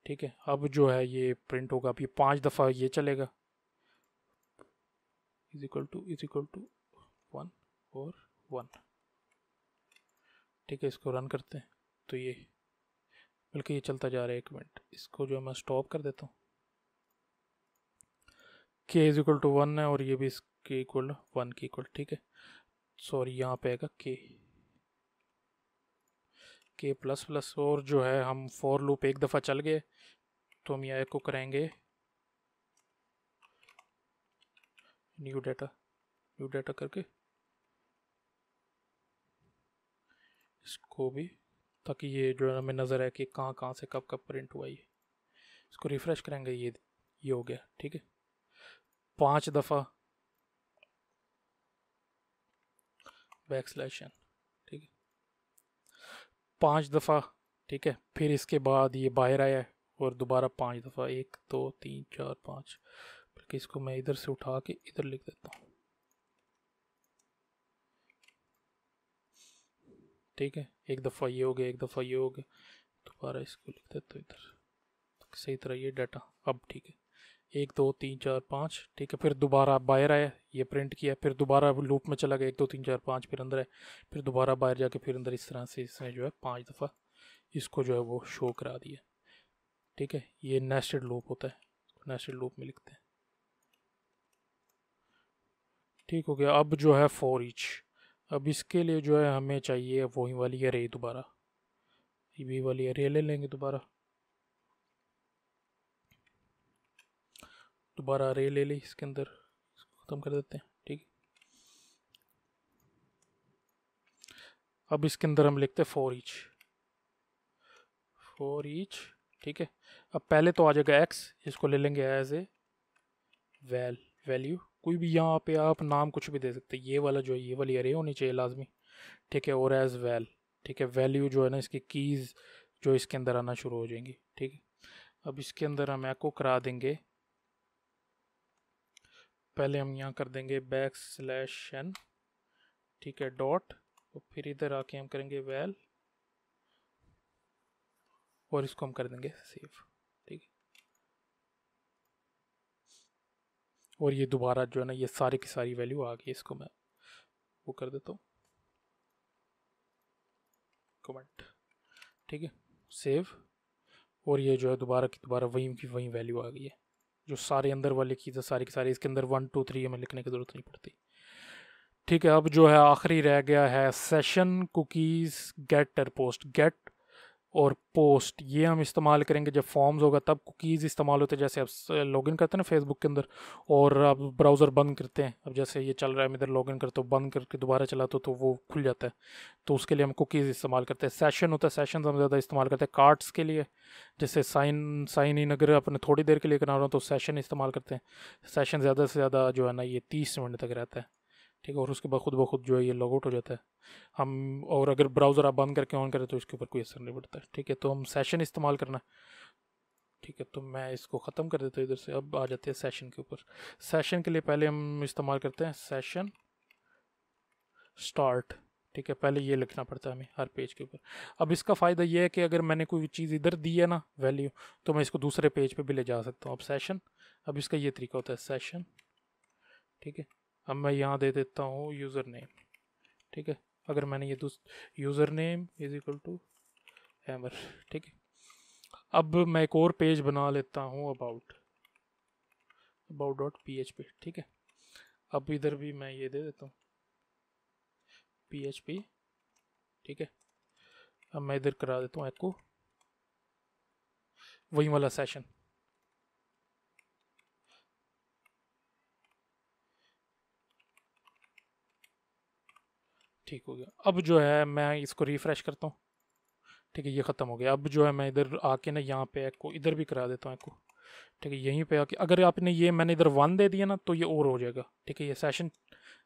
ठीक है। अब जो है ये प्रिंट होगा, अब ये 5 दफ़ा ये चलेगा, इज इक्वल टू 1 और 1, ठीक है। इसको रन करते हैं तो ये बल्कि ये चलता जा रहा है, 1 मिनट, इसको जो मैं स्टॉप कर देता हूँ। के इज इक्वल टू 1 है और ये भी इसके इक्वल 1 के इक्वल, ठीक है। सॉरी यहाँ पे आएगा के प्लस प्लस, और जो है हम फॉर लूप एक दफ़ा चल गए तो हम यहाँ को करेंगे न्यू डाटा करके इसको भी, ताकि ये जो है हमें नज़र है कि कहाँ कहाँ से कब कब प्रिंट हुआ। ये इसको रिफ़्रेश करेंगे, ये हो गया, ठीक है। 5 दफ़ा \n, ठीक है, 5 दफ़ा, ठीक है। फिर इसके बाद ये बाहर आया है और दोबारा 5 दफ़ा, 1 2 3 4 5, बल्कि इसको मैं इधर से उठा के इधर लिख देता हूँ, ठीक है। एक दफ़ा ये हो गया, एक दफ़ा ये हो गया, दोबारा इसको लिख देता हूँ इधर, सही तरह ये डाटा अब, ठीक है। 1 2 3 4 5, ठीक है। फिर दोबारा बाहर आया, ये प्रिंट किया, फिर दोबारा लूप में चला गया, 1 2 3 4 5, फिर अंदर है, फिर दोबारा बाहर जाके फिर अंदर, इस तरह से इसने जो है 5 दफ़ा इसको जो है वो शो करा दिया, ठीक है। ये नेस्टेड लूप होता है, नेस्टेड लूप में लिखते हैं, ठीक हो गया। अब जो है फॉर ईच, अब इसके लिए जो है हमें चाहिए वही वाली एरे, दोबारा ये वाली एरे ले लेंगे, दोबारा अरे ले ली, इसके अंदर इसको ख़त्म कर देते हैं, ठीक है। अब इसके अंदर हम लिखते हैं फॉर ईच, ठीक है। अब पहले तो आ जाएगा x, इसको ले लेंगे एज ए वैल्यू, कोई भी यहाँ पे आप नाम कुछ भी दे सकते हैं, ये वाला जो है ये वाली अरे होनी चाहिए लाजमी, ठीक है। और एज ठीक है, वैल्यू जो है ना इसकी कीज़ जो इसके अंदर आना शुरू हो जाएंगी, ठीक है। अब इसके अंदर हम एको करा देंगे, पहले हम यहाँ कर देंगे \n, ठीक है, डॉट, और फिर इधर आके हम करेंगे वैल, और इसको हम कर देंगे सेव, ठीक है। और ये दोबारा जो है ना ये सारी की सारी वैल्यू आ गई, इसको मैं वो कर देता हूँ कमेंट, ठीक है, सेव। और ये जो है दोबारा की दोबारा वही की वही वैल्यू आ गई है, जो सारे अंदर वाले चीज़ें सारी की सारी इसके अंदर 1 2 3 हमें लिखने की ज़रूरत नहीं पड़ती, ठीक है। अब जो है आखिरी रह गया है सेशन कुकीज़ गेट और पोस्ट, ये हम इस्तेमाल करेंगे जब फॉर्म्स होगा तब कुकीज़ इस्तेमाल होते हैं, जैसे आप लॉगिन करते हैं ना फेसबुक के अंदर और आप ब्राउज़र बंद करते हैं, अब जैसे ये चल रहा है मैं इधर लॉगिन करता हूँ, बंद करके दोबारा चलाता हूँ तो वो खुल जाता है, तो उसके लिए हम कुकीज़ इस्तेमाल करते हैं। सेशन होता है, सेशन हम ज़्यादा इस्तेमाल करते हैं कार्ड्स के लिए, जैसे साइन इन अगर अपने थोड़ी देर के लिए करा रहा हूँ तो सेशन इस्तेमाल करते हैं। सेशन ज़्यादा से ज़्यादा जो है ना ये 30 मिनट तक रहता है, ठीक है। और उसके बाद खुद ब खुद जो है ये लॉग आउट हो जाता है हम, और अगर ब्राउज़र आप बंद करके ऑन करें तो इसके ऊपर कोई असर नहीं पड़ता है, ठीक है। तो हम सेशन इस्तेमाल करना, ठीक है। तो मैं इसको ख़त्म कर देता हूँ इधर से, अब आ जाते हैं सेशन के ऊपर। सेशन के लिए पहले हम इस्तेमाल करते हैं सेशन स्टार्ट, ठीक है। पहले ये लिखना पड़ता है हमें हर पेज के ऊपर। अब इसका फ़ायदा ये है कि अगर मैंने कोई चीज़ इधर दी है ना वैल्यू, तो मैं इसको दूसरे पेज पे भी ले जा सकता हूँ। अब सेशन, अब इसका ये तरीका होता है सेशन, ठीक है। अब मैं यहाँ दे देता हूँ यूज़र नेम, ठीक है। अगर मैंने ये user name is equal to hammer, ठीक है। अब मैं एक और पेज बना लेता हूँ about.php, ठीक है। अब इधर भी मैं ये दे देता हूँ php, ठीक है। अब मैं इधर करा देता हूँ एको वही वाला सेशन। ठीक हो गया। अब जो है मैं इसको रिफ्रेश करता हूँ। ठीक है, ये ख़त्म हो गया। अब जो है मैं इधर आके ना यहाँ पे को इधर भी करा देता हूँ को। ठीक है, यहीं पे आके अगर आपने ये मैंने इधर 1 दे दिया ना तो ये और हो जाएगा। ठीक है, ये सेशन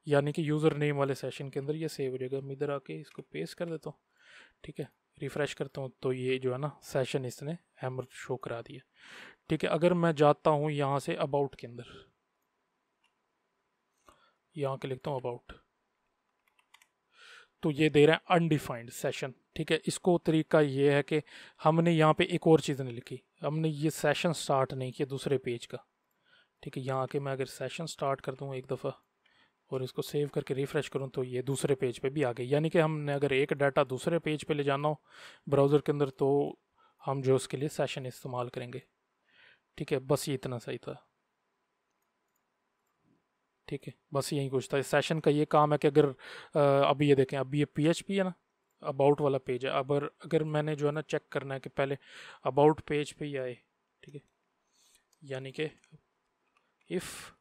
यानी कि यूज़र नेम वाले सेशन के अंदर ये सेव हो जाएगा। मैं इधर आके इसको पेस्ट कर देता हूँ। ठीक है, रिफ़्रेश करता हूँ तो ये जो है ना सेशन इसने हैमर शो करा दिया। ठीक है, अगर मैं जाता हूँ यहाँ से अबाउट के अंदर, यहाँ के लिखता हूँ अबाउट, तो ये दे रहा है अनडिफाइंड सेशन। ठीक है, इसको तरीका ये है कि हमने यहाँ पे एक और चीज़ नहीं लिखी, हमने ये सेशन स्टार्ट नहीं किया दूसरे पेज का। ठीक है, यहाँ आके मैं अगर सेशन स्टार्ट कर दूँ एक दफ़ा और इसको सेव करके रिफ़्रेश करूँ तो ये दूसरे पेज पे भी आ गई। यानी कि हमने अगर एक डाटा दूसरे पेज पे ले जाना हो ब्राउज़र के अंदर तो हम जो उसके लिए सेशन इस्तेमाल करेंगे। ठीक है, बस ये इतना सही था। ठीक है, बस यही कुछ था। इस सेशन का ये काम है कि अगर अभी ये देखें, अभी ये PHP है ना, अबाउट वाला पेज है। अब अगर मैंने जो है ना चेक करना है कि पहले अबाउट पेज पे ही आए। ठीक है, यानी कि इफ़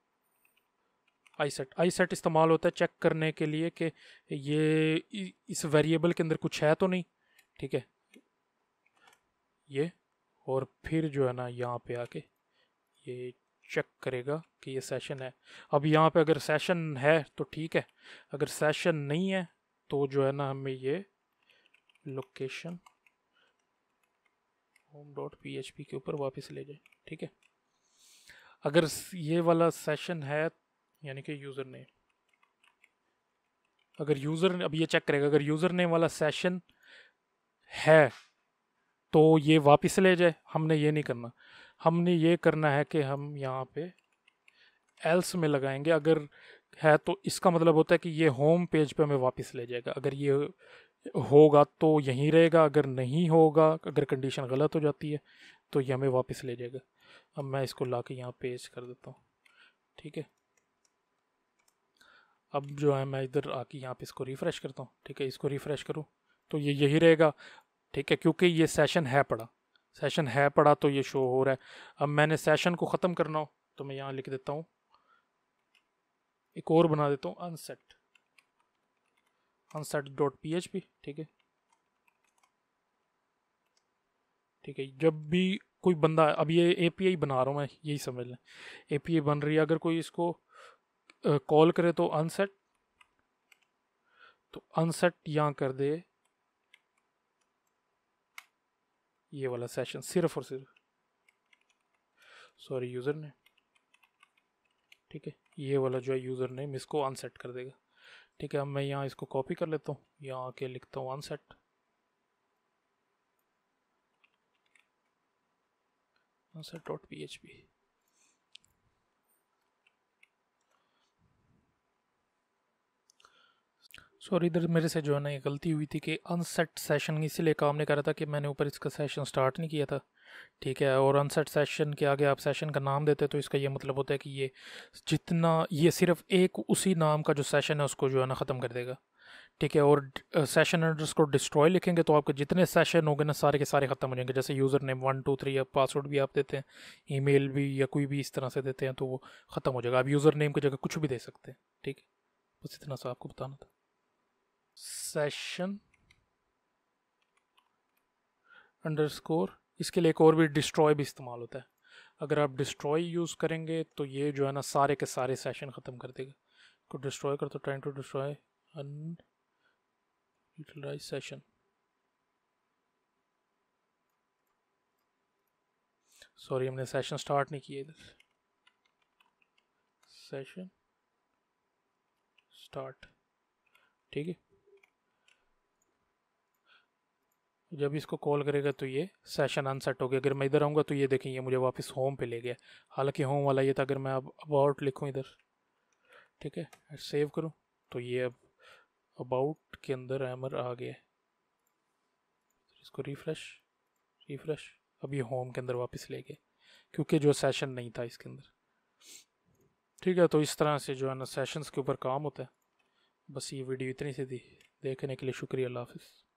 आई सेट इस्तेमाल होता है चेक करने के लिए कि ये इस वेरिएबल के अंदर कुछ है तो नहीं। ठीक है, ये और फिर जो है ना यहाँ पे आके ये चेक करेगा कि ये सेशन है। अब यहाँ पे अगर सेशन है तो ठीक है, अगर सेशन नहीं है तो जो है ना हमें ये लोकेशन home.php के ऊपर वापस ले जाए। ठीक है, अगर ये वाला सेशन है यानी कि यूज़र नेम, अगर यूज़र अब ये चेक करेगा अगर यूज़र नेम वाला सेशन है तो ये वापस ले जाए। हमने ये नहीं करना, हमने ये करना है कि हम यहाँ पे एल्स में लगाएंगे। अगर है तो इसका मतलब होता है कि ये होम पेज पे हमें वापस ले जाएगा। अगर ये होगा तो यहीं रहेगा, अगर नहीं होगा, अगर कंडीशन गलत हो जाती है तो ये हमें वापस ले जाएगा। अब मैं इसको ला के यहाँ पेज कर देता हूँ। ठीक है, अब जो है मैं इधर आके यहाँ पे इसको रिफ़्रेश करता हूँ। ठीक है, इसको रिफ़्रेश करूँ तो ये यही रहेगा। ठीक है, क्योंकि ये सेशन है पड़ा, सेशन है पड़ा तो ये शो हो रहा है। अब मैंने सेशन को ख़त्म करना हो तो मैं यहाँ लिख देता हूँ, एक और बना देता हूँ unset.php। ठीक है, ठीक है, जब भी कोई बंदा, अब ये API बना रहा हूँ मैं, यही समझ लें API बन रही है। अगर कोई इसको कॉल करे तो अनसेट यहाँ कर दे ये वाला सेशन, सिर्फ और सिर्फ सॉरी यूज़र नेम। ठीक है, ये वाला जो है यूज़र नेम इसको अनसेट कर देगा। ठीक है, अब मैं यहाँ इसको कॉपी कर लेता हूँ, यहाँ आके लिखता हूँ unset.php। सॉरी, इधर मेरे से जो है ना ये गलती हुई थी कि अनसेट सेशन इसलिए काम नहीं कर रहा था कि मैंने ऊपर इसका सेशन स्टार्ट नहीं किया था। ठीक है, और अनसेट सेशन के आगे आप सेशन का नाम देते तो इसका ये मतलब होता है कि ये जितना ये सिर्फ एक उसी नाम का जो सेशन है उसको जो है ना ख़त्म कर देगा। ठीक है, और सेशन अंडरस्कोर डिस्ट्रॉय लिखेंगे तो आपके जितने सेशन होंगे ना सारे के सारे ख़त्म हो जाएंगे। जैसे यूज़र नेम 1 2 3 या पासवर्ड भी आप देते हैं, ईमेल भी या कोई भी इस तरह से देते हैं तो वो ख़त्म हो जाएगा। आप यूज़र नेम की जगह कुछ भी दे सकते हैं। ठीक है, बस इतना सा आपको बताना था। सेशन अंडरस्कोर, इसके लिए एक और भी डिस्ट्रॉय भी इस्तेमाल होता है। अगर आप डिस्ट्रॉय यूज़ करेंगे तो ये जो है ना सारे के सारे सेशन ख़त्म कर देगा। को डिस्ट्रॉय कर तो trying to destroy unutilised session. Sorry, हमने सेशन स्टार्ट नहीं किया इधर। Session start. ठीक है, जब इसको कॉल करेगा तो ये सेशन अनसेट हो गया। अगर मैं इधर आऊँगा तो ये देखें ये मुझे वापस होम पे ले गया। हालांकि होम वाला ये था। अगर मैं अब अबाउट लिखूँ इधर, ठीक है, सेव करूँ तो ये अब अबाउट के अंदर हैमर आ गया। इसको रिफ्रेश रिफ्रेश, अब ये होम के अंदर वापस ले गए क्योंकि जो सेशन नहीं था इसके अंदर। ठीक है, तो इस तरह से जो है ना सेशंस के ऊपर काम होता है। बस ये वीडियो इतनी सी थी, देखने के लिए शुक्रिया, अल्लाह हाफिज़।